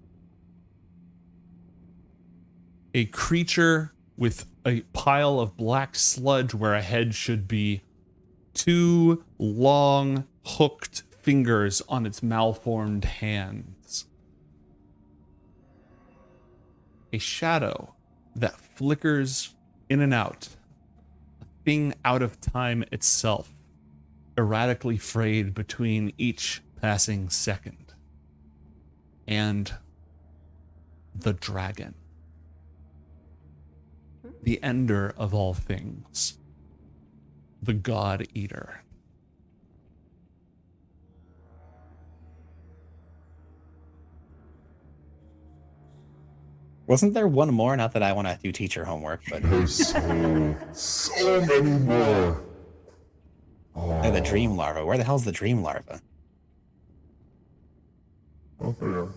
A creature with a pile of black sludge where a head should be, 2 long hooked fingers on its malformed hands. A shadow that flickers in and out, a thing out of time itself, erratically frayed between each passing second. And the dragon. The ender of all things. The God Eater. Wasn't there one more? Not that I want to do teacher homework, but There's so many more. oh, the dream larva. Where the hell's the dream larva? Oh, there.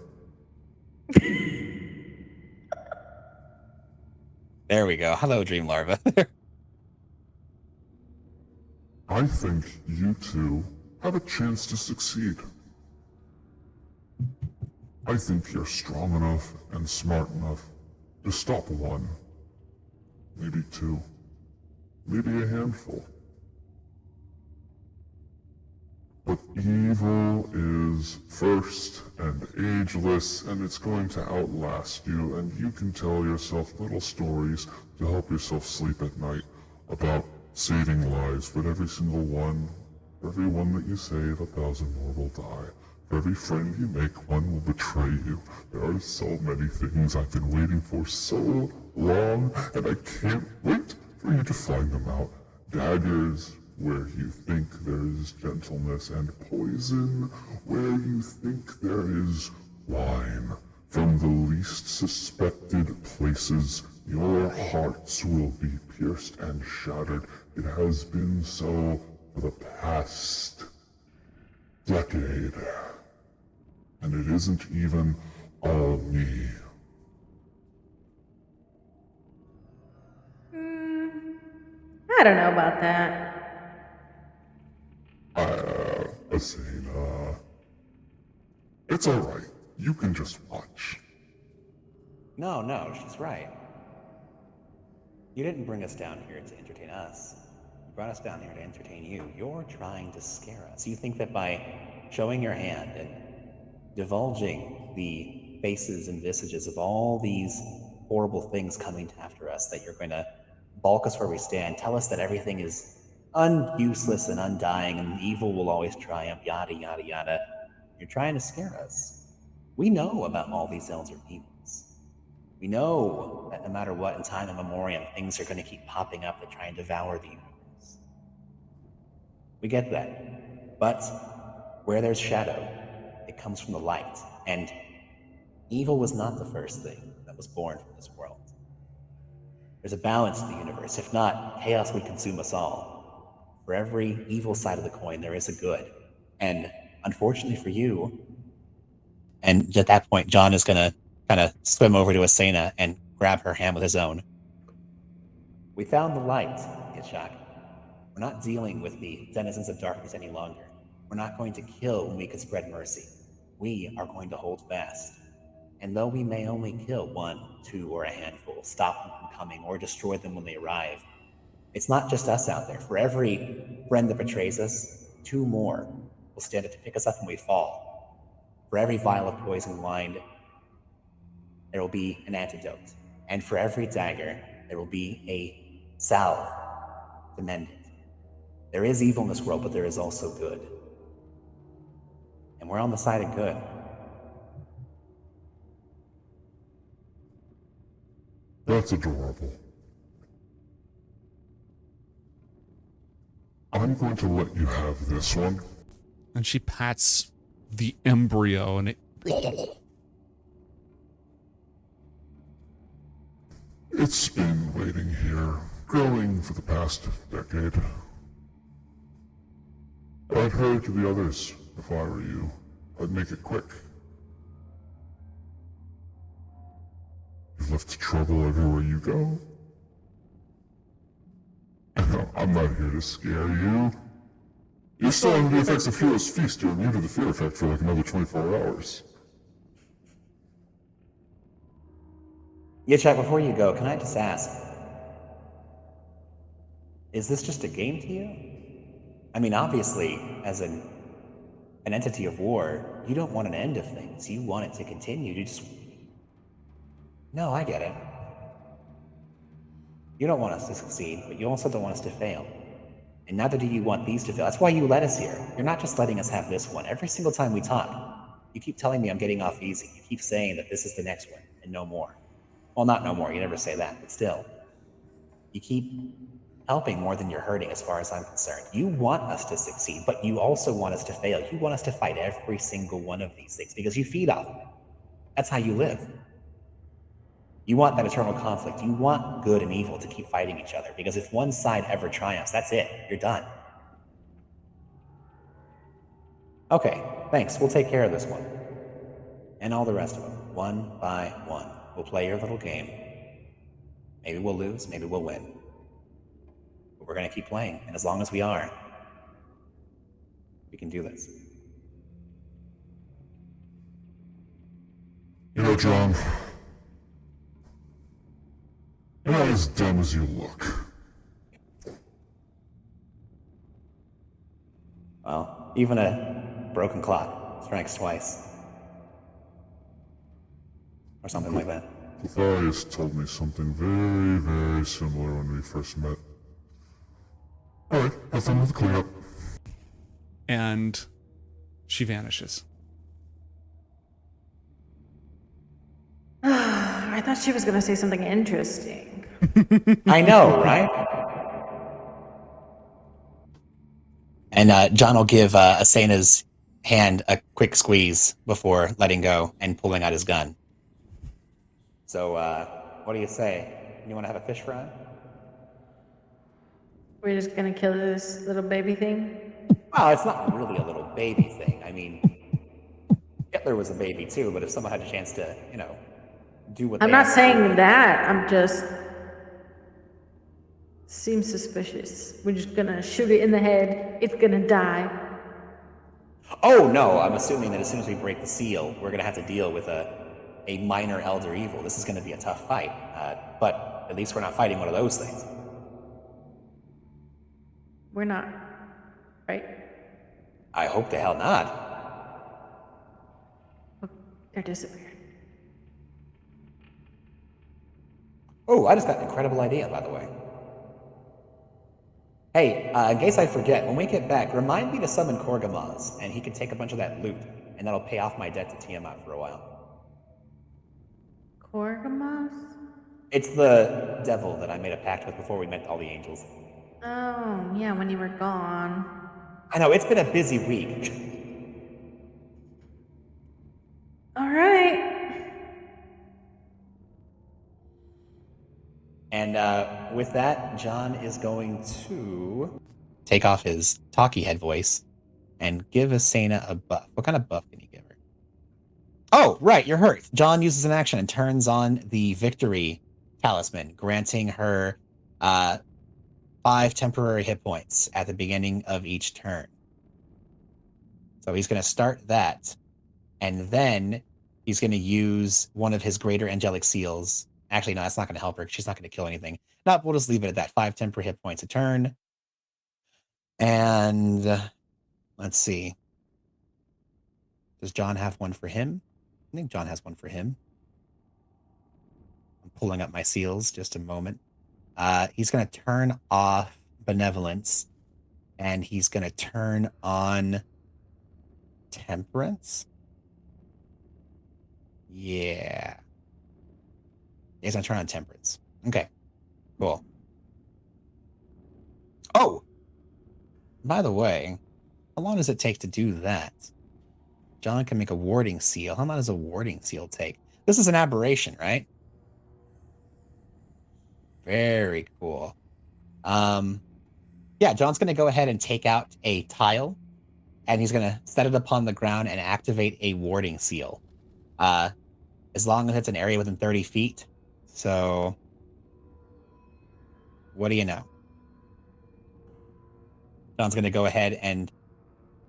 There we go. Hello, dream larva. I think you two have a chance to succeed. I think you're strong enough and smart enough to stop one, maybe two, maybe a handful. But evil is first and ageless, and it's going to outlast you, and you can tell yourself little stories to help yourself sleep at night about saving lives, but every single one, for every one that you save, 1,000 more will die. For every friend you make, one will betray you. There are so many things I've been waiting for so long, and I can't wait for you to find them out. Daggers where you think there is gentleness, and poison where you think there is wine. From the least suspected places, your hearts will be pierced and shattered. It has been so for the past decade. And it isn't even all me. I don't know about that. Asena. It's alright. You can just watch. No, she's right. You didn't bring us down here to entertain us. You brought us down here to entertain you. You're trying to scare us. You think that by showing your hand and divulging the faces and visages of all these horrible things coming after us, that you're going to balk us where we stand, tell us that everything is useless and undying and evil will always triumph, yada, yada, yada. You're trying to scare us. We know about all these elder evils. We know that no matter what, in time immemorial, things are going to keep popping up that try and devour the universe. We get that. But where there's shadow, it comes from the light. And evil was not the first thing that was born from this world. There's a balance to the universe. If not, chaos would consume us all. For every evil side of the coin, there is a good. And unfortunately for you, and at that point, John is going to kind of swim over to Asena and grab her hand with his own. We found the light, Yitzhak. We're not dealing with the denizens of darkness any longer. We're not going to kill when we can spread mercy. We are going to hold fast. And though we may only kill 1, 2, or a handful, stop them from coming, or destroy them when they arrive, it's not just us out there. For every friend that betrays us, 2 more will stand up to pick us up when we fall. For every vial of poison wine, there will be an antidote. And for every dagger, there will be a salve to mend it. There is evil in this world, but there is also good. And we're on the side of good. That's adorable. I'm going to let you have this one. And she pats the embryo and it. It's been waiting here, growing for the past decade. I'd hurry to the others if I were you. I'd make it quick. You've left trouble everywhere you go. I'm not here to scare you. You're still under the effects of Hero's Feast. You're immune to the fear effect for like another 24 hours. Yitzhak, before you go, can I just ask, is this just a game to you? I mean, obviously, as an entity of war, you don't want an end of things. You want it to continue. You just... No, I get it. You don't want us to succeed, but you also don't want us to fail. And neither do you want these to fail. That's why you let us here. You're not just letting us have this one. Every single time we talk, you keep telling me I'm getting off easy. You keep saying that this is the next one, and no more. Well, not no more. You never say that, but still. You keep helping more than you're hurting as far as I'm concerned. You want us to succeed, but you also want us to fail. You want us to fight every single one of these things because you feed off of it. That's how you live. You want that eternal conflict. You want good and evil to keep fighting each other, because if one side ever triumphs, that's it. You're done. Okay, thanks. We'll take care of this one. And all the rest of them, one by one. We'll play your little game. Maybe we'll lose, maybe we'll win. But we're going to keep playing, and as long as we are, we can do this. You know, John, you're not as dumb as you look. Well, even a broken clock strikes twice. Or something like that. Pythagoras told me something very, very similar when we first met. Alright, have fun with the cleanup. And she vanishes. I thought she was going to say something interesting. I know, right? And John will give Asena's hand a quick squeeze before letting go and pulling out his gun. So, what do you say? You want to have a fish fry? We're just going to kill this little baby thing? Well, it's not really a little baby thing. I mean, Hitler was a baby too, but if someone had a chance to, do what I'm they not had to saying do- that. I'm just... Seems suspicious. We're just going to shoot it in the head. It's going to die. Oh, no, I'm assuming that as soon as we break the seal, we're going to have to deal with a minor elder evil. This is going to be a tough fight, but at least we're not fighting one of those things. We're not. Right? I hope the hell not. Look, they're disappearing. Oh, I just got an incredible idea, by the way. Hey, in case I forget, when we get back, remind me to summon Korgamaz, and he can take a bunch of that loot, and that'll pay off my debt to Tiamat for a while. Korgamos? It's the devil that I made a pact with before we met all the angels. Oh, yeah, when you were gone. I know, it's been a busy week. All right. And with that, John is going to take off his talkie head voice and give Asena a buff. What kind of buff can you give her? Oh, right, you're hurt. John uses an action and turns on the victory talisman, granting her 5 temporary hit points at the beginning of each turn. So he's going to start that, and then he's going to use one of his greater angelic seals. Actually, no, that's not going to help her. She's not going to kill anything. No, we'll just leave it at that. 5 temporary hit points a turn. And let's see. Does John have one for him? I think John has one for him. I'm pulling up my seals. Just a moment. He's going to turn off benevolence, and he's going to turn on temperance. Yeah. He's going to turn on temperance. Okay. Cool. Oh! By the way, how long does it take to do that? John can make a warding seal. How long does a warding seal take? This is an aberration, right? Very cool. Yeah, John's going to go ahead and take out a tile, and he's going to set it upon the ground and activate a warding seal. As long as it's an area within 30 feet. So, what do you know? John's going to go ahead and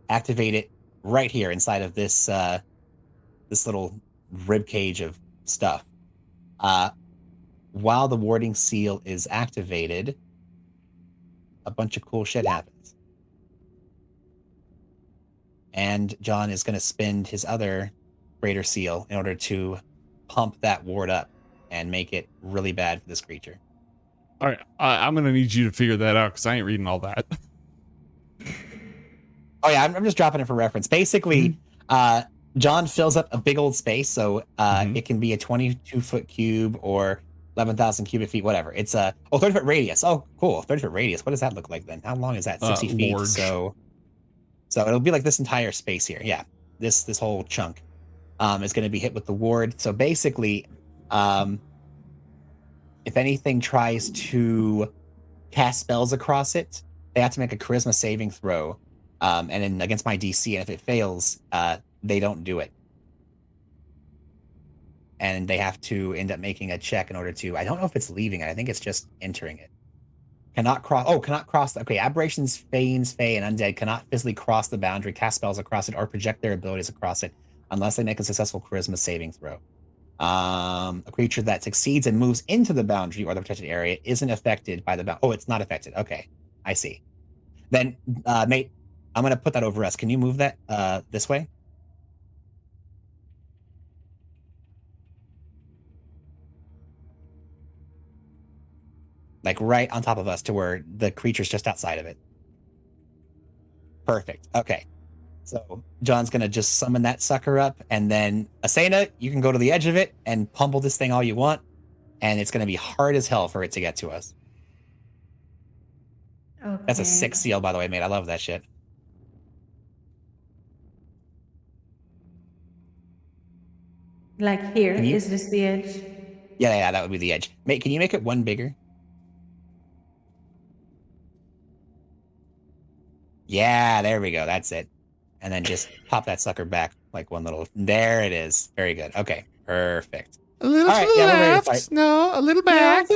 activate it right here inside of this this little rib cage of stuff. While the warding seal is activated, a bunch of cool shit happens. And John is going to spend his other greater seal in order to pump that ward up and make it really bad for this creature. All right, I'm gonna need you to figure that out because I ain't reading all that. Oh yeah, I'm just dropping it for reference. Basically, John fills up a big old space, so it can be a 22-foot cube or 11,000 cubic feet, whatever. It's a 30-foot radius. Oh, cool, 30-foot radius. What does that look like then? How long is that? 60 feet. Large. So it'll be like this entire space here. Yeah, this whole chunk is going to be hit with the ward. So basically, if anything tries to cast spells across it, they have to make a charisma saving throw. And then against my DC, and if it fails, they don't do it. And they have to end up making a check in order to, I don't know if it's leaving it. I think it's just entering it. Cannot cross. Okay, aberrations, fiends, fae, and undead cannot physically cross the boundary, cast spells across it, or project their abilities across it unless they make a successful charisma saving throw. A creature that succeeds and moves into the boundary or the protected area isn't affected by the boundary. Oh, it's not affected. Okay, I see. Then, mate, I'm going to put that over us. Can you move that this way? Like right on top of us to where the creature's just outside of it. Perfect. Okay. So John's going to just summon that sucker up, and then Asena, you can go to the edge of it and pummel this thing all you want, and it's going to be hard as hell for it to get to us. Okay. That's a 6 seal, by the way, mate. I love that shit. Like here, is this the edge? Yeah, that would be the edge. Mate, can you make it one bigger? Yeah, there we go. That's it. And then just pop that sucker back like one little. There it is. Very good. Okay, perfect. A little All to right, the yeah, we're ready to left. fight. No, a little back.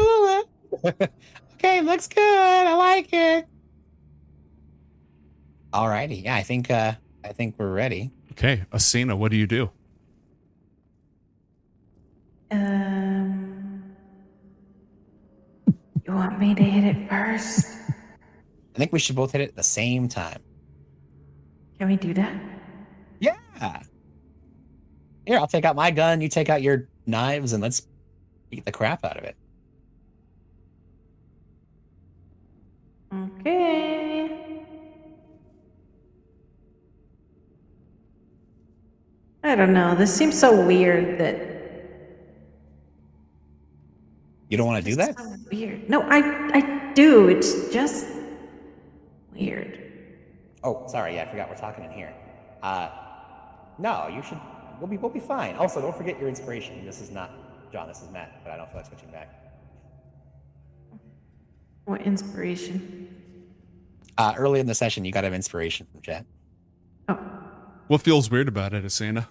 Okay, looks good. I like it. Alrighty. Yeah, I think we're ready. Okay, Asena, what do you do? You want me to hit it first? I think we should both hit it at the same time. Can we do that? Yeah. Here, I'll take out my gun. You take out your knives, and let's beat the crap out of it. Okay. I don't know. This seems so weird that. You don't want to do that? So weird. No, I do. It's just weird. Oh, sorry. Yeah, I forgot we're talking in here. No, you should. We'll be fine. Also, don't forget your inspiration. This is not John. This is Matt. But I don't feel like switching back. What inspiration? Early in the session, you got an inspiration from chat. Oh, What feels weird about it, Asena?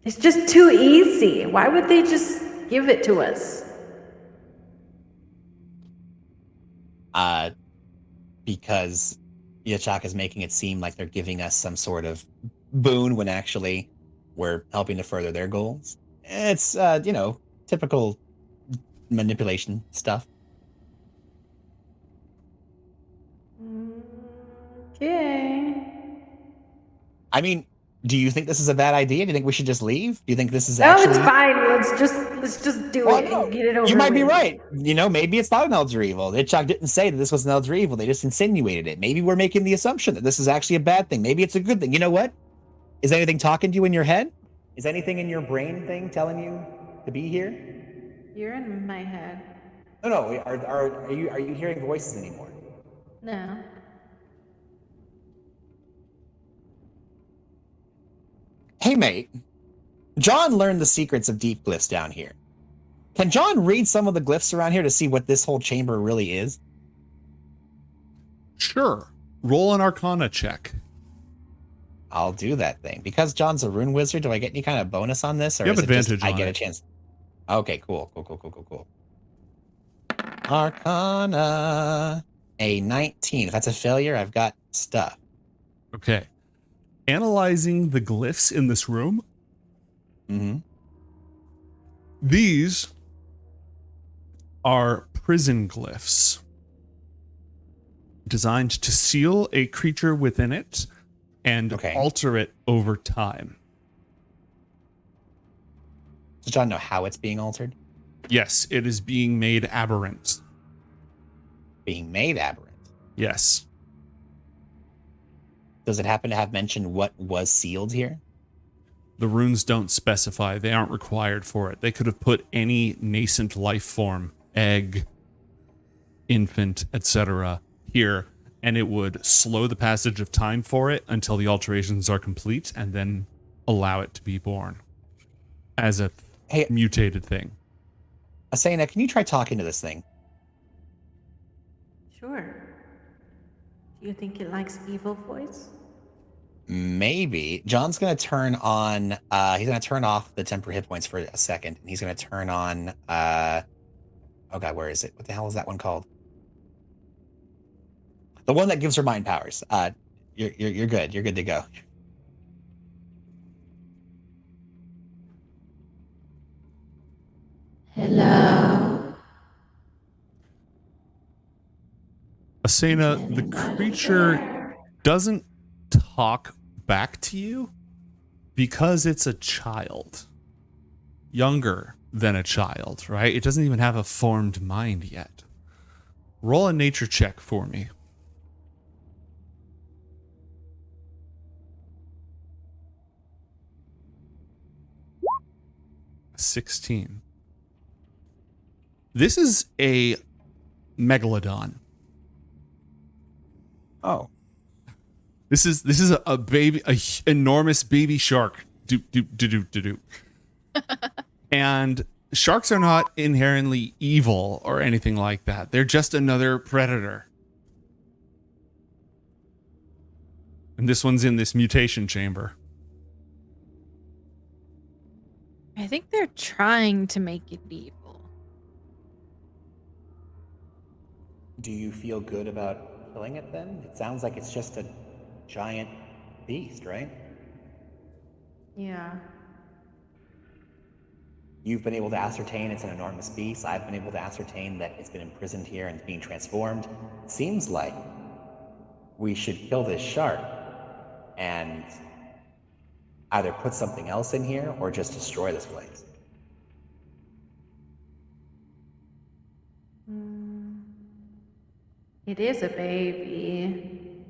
it's just too easy. Why would they just give it to us? Because Yachak is making it seem like they're giving us some sort of boon when actually we're helping to further their goals. It's, typical manipulation stuff. Okay. I mean, do you think this is a bad idea? Do you think we should just leave? Do you think this is No, actually... it's fine. Let's just do it and get it over. You might be with. right. Maybe it's not an Elder Evil. Hitchcock didn't say that this was an Elder Evil. They just insinuated it. Maybe we're making the assumption that this is actually a bad thing. Maybe it's a good thing. You know what? Is anything talking to you in your head? Is anything in your brain thing telling you to be here? You're in my head. No. Are you hearing voices anymore? No. Hey, mate. John learned the secrets of deep glyphs down here. Can John read some of the glyphs around here to see what this whole chamber really is? Sure. Roll an Arcana check. I'll do that thing. Because John's a rune wizard, do I get any kind of bonus on this? Or You have is it just advantage I on get it. a chance? Okay, cool. Arcana. A 19. If that's a failure, I've got stuff. Okay. Analyzing the glyphs in this room, Mm-hmm. these are prison glyphs designed to seal a creature within it and alter it over time. Does John know how it's being altered? Yes, it is being made aberrant. Being made aberrant? Yes. Does it happen to have mentioned what was sealed here? The runes don't specify. They aren't required for it. They could have put any nascent life form, egg, infant, etc. here, and it would slow the passage of time for it until the alterations are complete and then allow it to be born as a Hey, mutated thing. Asena, can you try talking to this thing? Sure. Do you think it likes evil voice? Maybe. John's gonna turn on he's gonna turn off the temper hit points for a second, and he's gonna turn on oh god, where is it? What the hell is that one called? The one that gives her mind powers. You're good. You're good to go. Hello. Asena, the creature doesn't talk back to you because it's a child. Younger than a child, right? It doesn't even have a formed mind yet. Roll a nature check for me. 16. This is a megalodon. Oh. This is a baby, enormous baby shark. Do. And sharks are not inherently evil or anything like that. They're just another predator. And this one's in this mutation chamber. I think they're trying to make it evil. Do you feel good about killing it then? It sounds like it's just a giant beast, right? Yeah. You've been able to ascertain it's an enormous beast. I've been able to ascertain that it's been imprisoned here and it's being transformed. It seems like we should kill this shark and either put something else in here or just destroy this place. It is a baby.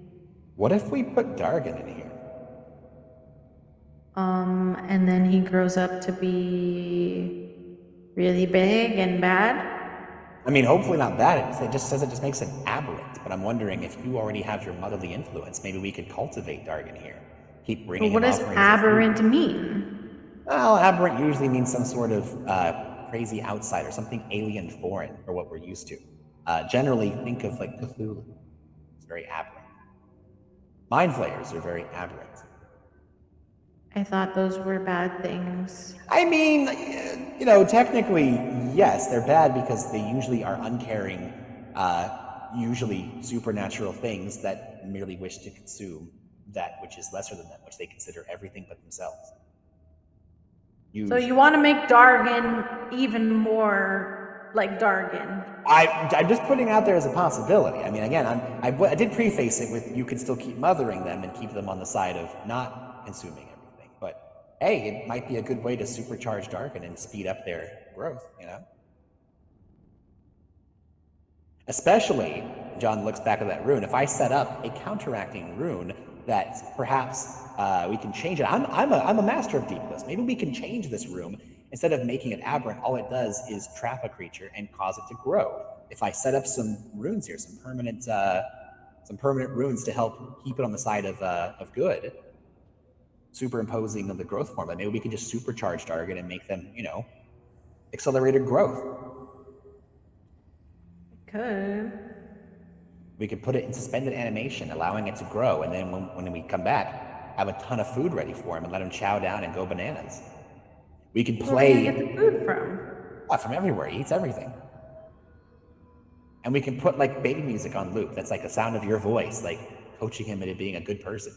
What if we put Dargan in here? And then he grows up to be really big and bad. I mean, hopefully not bad. It just says it just makes it aberrant. But I'm wondering if you already have your motherly influence, maybe we could cultivate Dargan here. Keep bringing But what him does offerings. aberrant mean? Well, aberrant usually means some sort of crazy outsider, something alien foreign for what we're used to. Generally, think of like Cthulhu. It's very aberrant. Mind flayers are very aberrant. I thought those were bad things. I mean, technically, yes, they're bad because they usually are uncaring, usually supernatural things that merely wish to consume that which is lesser than them, which they consider everything but themselves. So you want to make Dargan even more like Dargan? I'm just putting out there as a possibility. I mean, again, I did preface it with you could still keep mothering them and keep them on the side of not consuming everything. But hey, it might be a good way to supercharge Dargan and speed up their growth, Especially, John looks back at that rune, if I set up a counteracting rune that perhaps we can change it. I'm a master of deep lists. Maybe we can change this rune. Instead of making it aberrant, all it does is trap a creature and cause it to grow. If I set up some runes here, some permanent runes to help keep it on the side of good, superimposing of the growth form, maybe we can just supercharge Dargan and make them, accelerated growth. Could. We could put it in suspended animation, allowing it to grow, and then when we come back, have a ton of food ready for him and let him chow down and go bananas. We could play. Where do you get the food from? From everywhere. He eats everything. And we can put like baby music on loop. That's like the sound of your voice, like coaching him into being a good person.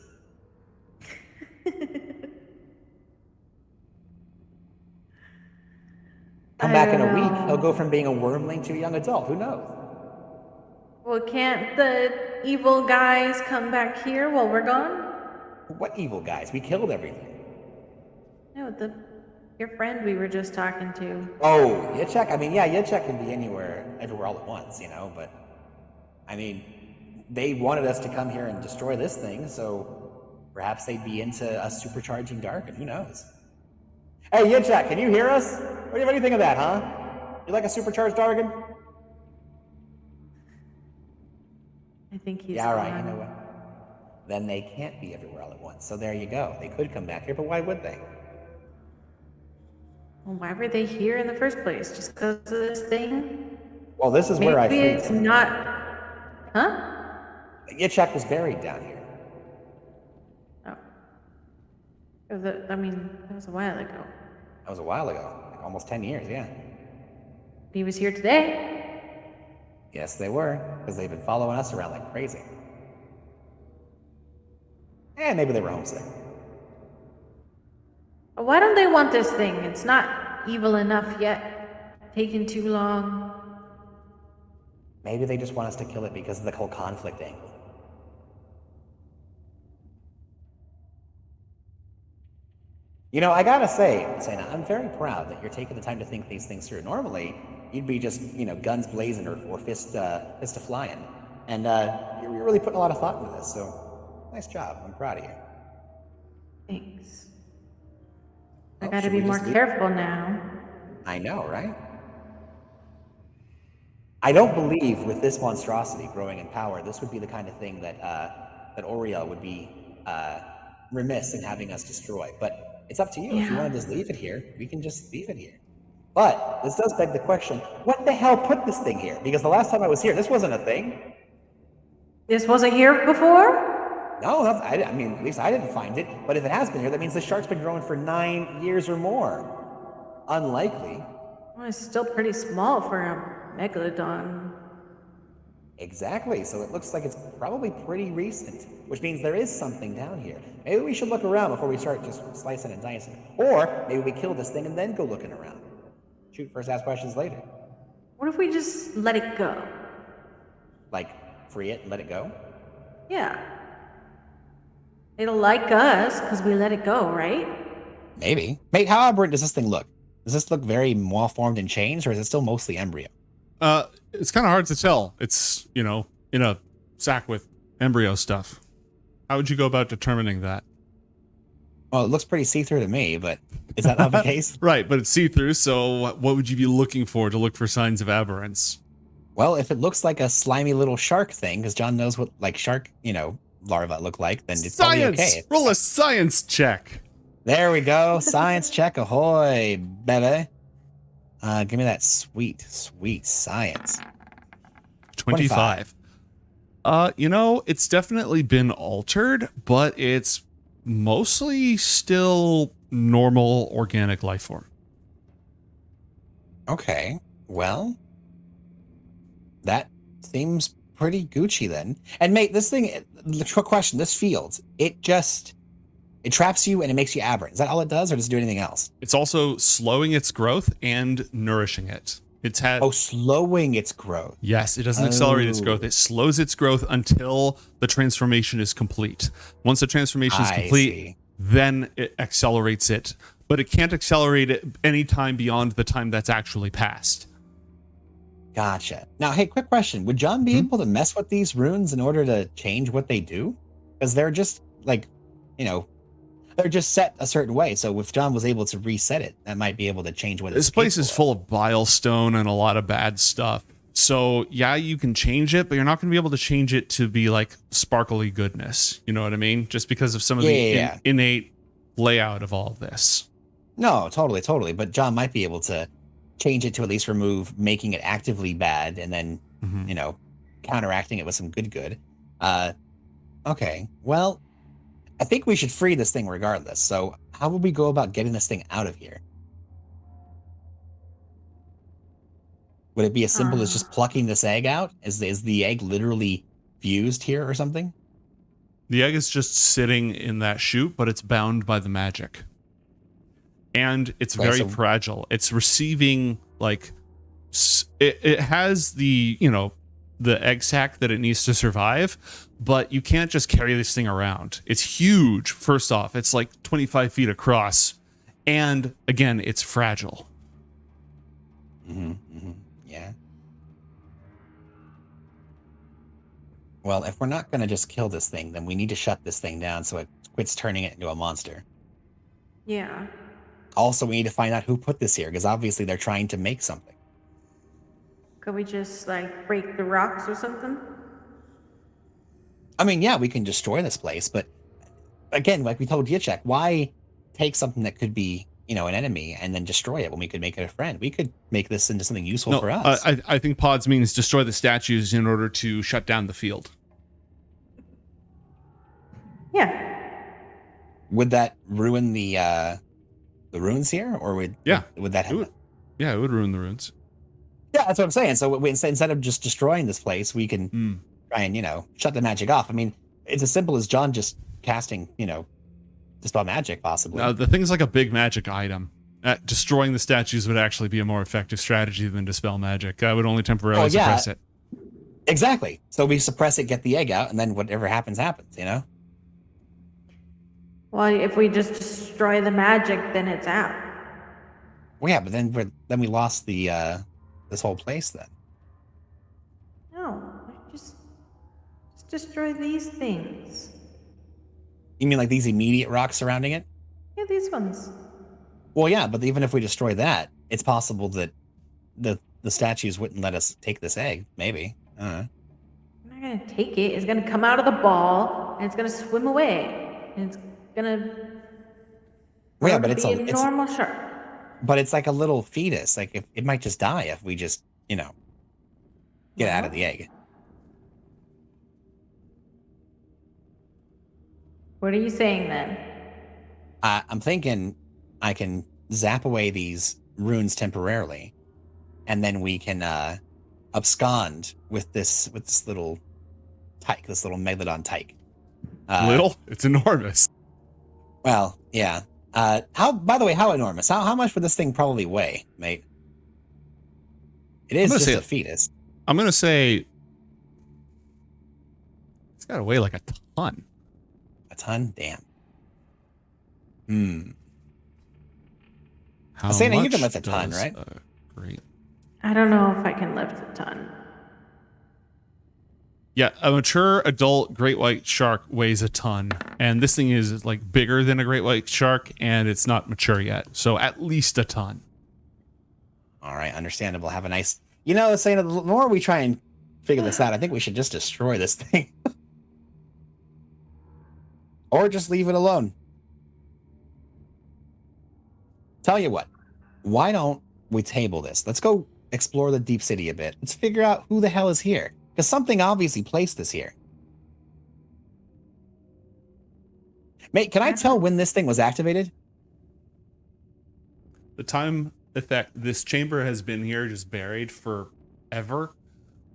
Come back in a week, he'll go from being a wormling to a young adult. Who knows? Well, can't the evil guys come back here while we're gone? What evil guys? We killed everything. No, your friend we were just talking to. Oh, Yitzhak? I mean, yeah, Yitzhak can be everywhere all at once, but I mean, they wanted us to come here and destroy this thing, so perhaps they'd be into us supercharging Dargan. Who knows? Hey, Yitzhak, can you hear us? What do you think of that, huh? You like a supercharged Dargan? I think he's Yeah, all right, gone. you know what? Then they can't be everywhere all at once. So there you go. They could come back here, but why would they? Well, why were they here in the first place? Just because of this thing? Well, this is where I Maybe freed it's them. not. Huh? Yitzhak was buried down here. Oh. I mean, that was a while ago. That was a while ago, like almost 10 years, yeah. He was here today. Yes, they were, because they've been following us around like crazy. And maybe they were homesick. Why don't they want this thing? It's not evil enough yet. Taking too long. Maybe they just want us to kill it because of the whole conflict angle. You know, I gotta say, Asena, I'm very proud that you're taking the time to think these things through. Normally, you'd be just, guns blazing or fist a flying. And you're really putting a lot of thought into this, so nice job. I'm proud of you. Thanks. I Oh, gotta should be we more just leave? careful now. I know, right? I don't believe with this monstrosity growing in power, this would be the kind of thing that Oriel would be remiss in having us destroy. But it's up to you. If you want to just leave it here, we can just leave it here. But this does beg the question, what the hell put this thing here? Because the last time I was here, this wasn't a thing. This wasn't here before? No, I mean, at least I didn't find it. But if it has been here, that means the shark's been growing for 9 years or more. Unlikely. Well, it's still pretty small for a megalodon. Exactly, so it looks like it's probably pretty recent, which means there is something down here. Maybe we should look around before we start just slicing and dicing. Or maybe we kill this thing and then go looking around. Shoot first, ask questions later. What if we just let it go? Like, free it and let it go? Yeah. It'll like us because we let it go, right? Maybe. Mate, how aberrant does this thing look? Does this look very malformed and changed, or is it still mostly embryo? It's kind of hard to tell. It's, in a sack with embryo stuff. How would you go about determining that? Well, it looks pretty see-through to me, but is that not the case? Right, but it's see-through, so what would you be looking for to look for signs of aberrance? Well, if it looks like a slimy little shark thing, because John knows what, shark, larvae look like, then it's probably okay. Roll a science check! There we go. Science check ahoy, baby. Give me that sweet, sweet science. 25. It's definitely been altered, but it's mostly still normal organic life form. Okay, well, that seems pretty Gucci then. And mate, this thing, the quick question, this field, it traps you and it makes you aberrant. Is that all it does, or does it do anything else? It's also slowing its growth and nourishing it. Slowing its growth. Yes, it doesn't accelerate its growth. It slows its growth until the transformation is complete. Once the transformation is complete, then it accelerates it. But it can't accelerate it any time beyond the time that's actually passed. Gotcha. Now, hey, quick question. Would John be able to mess with these runes in order to change what they do? Because they're just they're just set a certain way. So if John was able to reset it, that might be able to change what it's This place is full of bile stone and a lot of bad stuff. So yeah, you can change it, but you're not going to be able to change it to be like sparkly goodness. You know what I mean? Just because of some of the innate layout of all of this. No, totally. But John might be able to change it to at least remove making it actively bad and then, counteracting it with some good. Okay, well, I think we should free this thing regardless. So how would we go about getting this thing out of here? Would it be as simple as just plucking this egg out? Is the egg literally fused here or something? The egg is just sitting in that chute, but it's bound by the magic. And it's very fragile. It's receiving, it has the, the egg sac that it needs to survive, but you can't just carry this thing around. It's huge, first off. It's like 25 feet across. And again, it's fragile. Yeah. Well, if we're not going to just kill this thing, then we need to shut this thing down so it quits turning it into a monster. Yeah. Also, we need to find out who put this here, because obviously they're trying to make something. Could we just, break the rocks or something? I mean, yeah, we can destroy this place, but again, like we told Yitzhak, why take something that could be, an enemy and then destroy it when we could make it a friend. We could make this into something useful No, for us. I think pods means destroy the statues in order to shut down the field. Yeah. Would that ruin the runes here, or would that It would, it would ruin the runes. Yeah, that's what I'm saying. So instead of just destroying this place, we can try and shut the magic off. I mean, it's as simple as John just casting dispel magic, possibly. Now, the thing's like a big magic item. Destroying the statues would actually be a more effective strategy than dispel magic. I would only temporarily suppress it. Exactly. So we suppress it, get the egg out, and then whatever happens, happens. Well, if we just destroy the magic, then it's out. Well, yeah, but then we lost the this whole place. Then. No, just destroy these things. You mean like these immediate rocks surrounding it? Yeah, these ones. Well, yeah, but even if we destroy that, it's possible that the statues wouldn't let us take this egg. Maybe. I don't know. I'm not gonna take it. It's gonna come out of the ball, and it's gonna swim away, and it's gonna. Well, yeah, but it's a normal shark. But it's like a little fetus. Like it might just die if we just get out of the egg. What are you saying then? I'm thinking I can zap away these runes temporarily, and then we can abscond with this little tyke, this little megalodon tyke. Little? It's enormous. Well, yeah. By the way, how enormous? How much would this thing probably weigh, mate? It is just a fetus. I'm gonna say it's gotta weigh like a ton. A ton? Damn. How Asena, you much can lift a ton, does right? Great. I don't know if I can lift a ton. Yeah, a mature adult great white shark weighs a ton, and this thing is like bigger than a great white shark, and it's not mature yet, so at least a ton. All right, understandable. Have a nice. Asena, the more we try and figure this out, I think we should just destroy this thing, or just leave it alone. Tell you what, why don't we table this? Let's go explore the deep city a bit. Let's figure out who the hell is here. Because something obviously placed this here. Mate, can I tell when this thing was activated? The time effect, this chamber has been here just buried forever,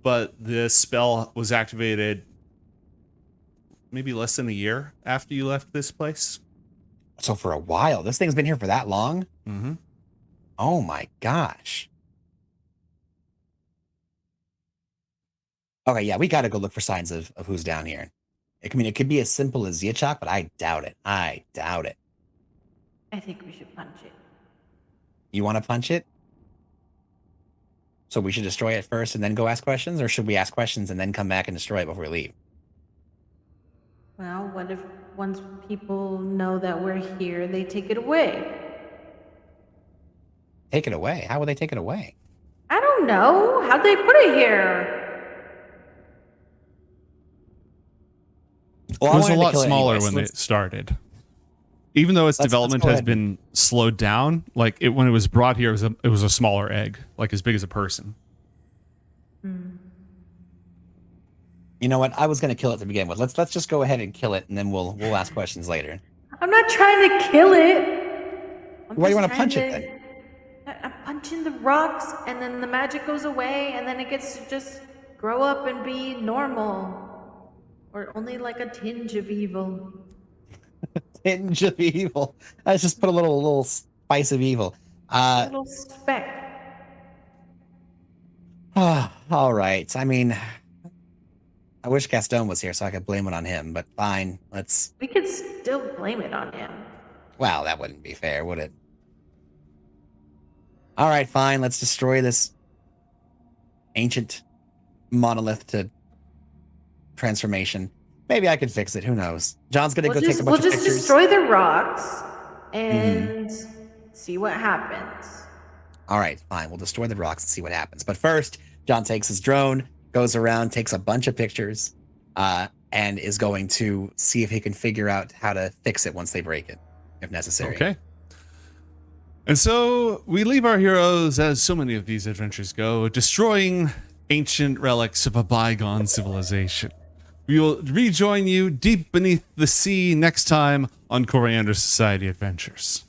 but this spell was activated maybe less than a year after you left this place. So for a while. This thing's been here for that long? Mm-hmm. Oh my gosh. Okay, yeah, we got to go look for signs of who's down here. It could be as simple as Yichok, but I doubt it. I think we should punch it. You want to punch it? So we should destroy it first and then go ask questions? Or should we ask questions and then come back and destroy it before we leave? Well, what if once people know that we're here, they take it away? Take it away? How would they take it away? I don't know. How'd they put it here? Well, It was a lot smaller when it started. Even though its development has been slowed down, like when it was brought here, it was a smaller egg, like as big as a person. You know what? I was going to kill it to begin with. Let's just go ahead and kill it, and then we'll ask questions later. I'm not trying to kill it. Why do you want to punch it then? I'm punching the rocks, and then the magic goes away, and then it gets to just grow up and be normal. Or only like a tinge of evil. Tinge of evil. Let's just put a little spice of evil. A little speck. All right. I mean, I wish Gaston was here so I could blame it on him, but fine. We could still blame it on him. Well, that wouldn't be fair, would it? All right, fine. Let's destroy this ancient monolith to transformation. Maybe I could fix it. Who knows? John's gonna go take a bunch of pictures. We'll just destroy the rocks and see what happens. All right, fine. We'll destroy the rocks and see what happens. But first, John takes his drone, goes around, takes a bunch of pictures, and is going to see if he can figure out how to fix it once they break it, if necessary. Okay. And so we leave our heroes, as so many of these adventures go, destroying ancient relics of a bygone civilization. We will rejoin you deep beneath the sea next time on Coriander Society Adventures.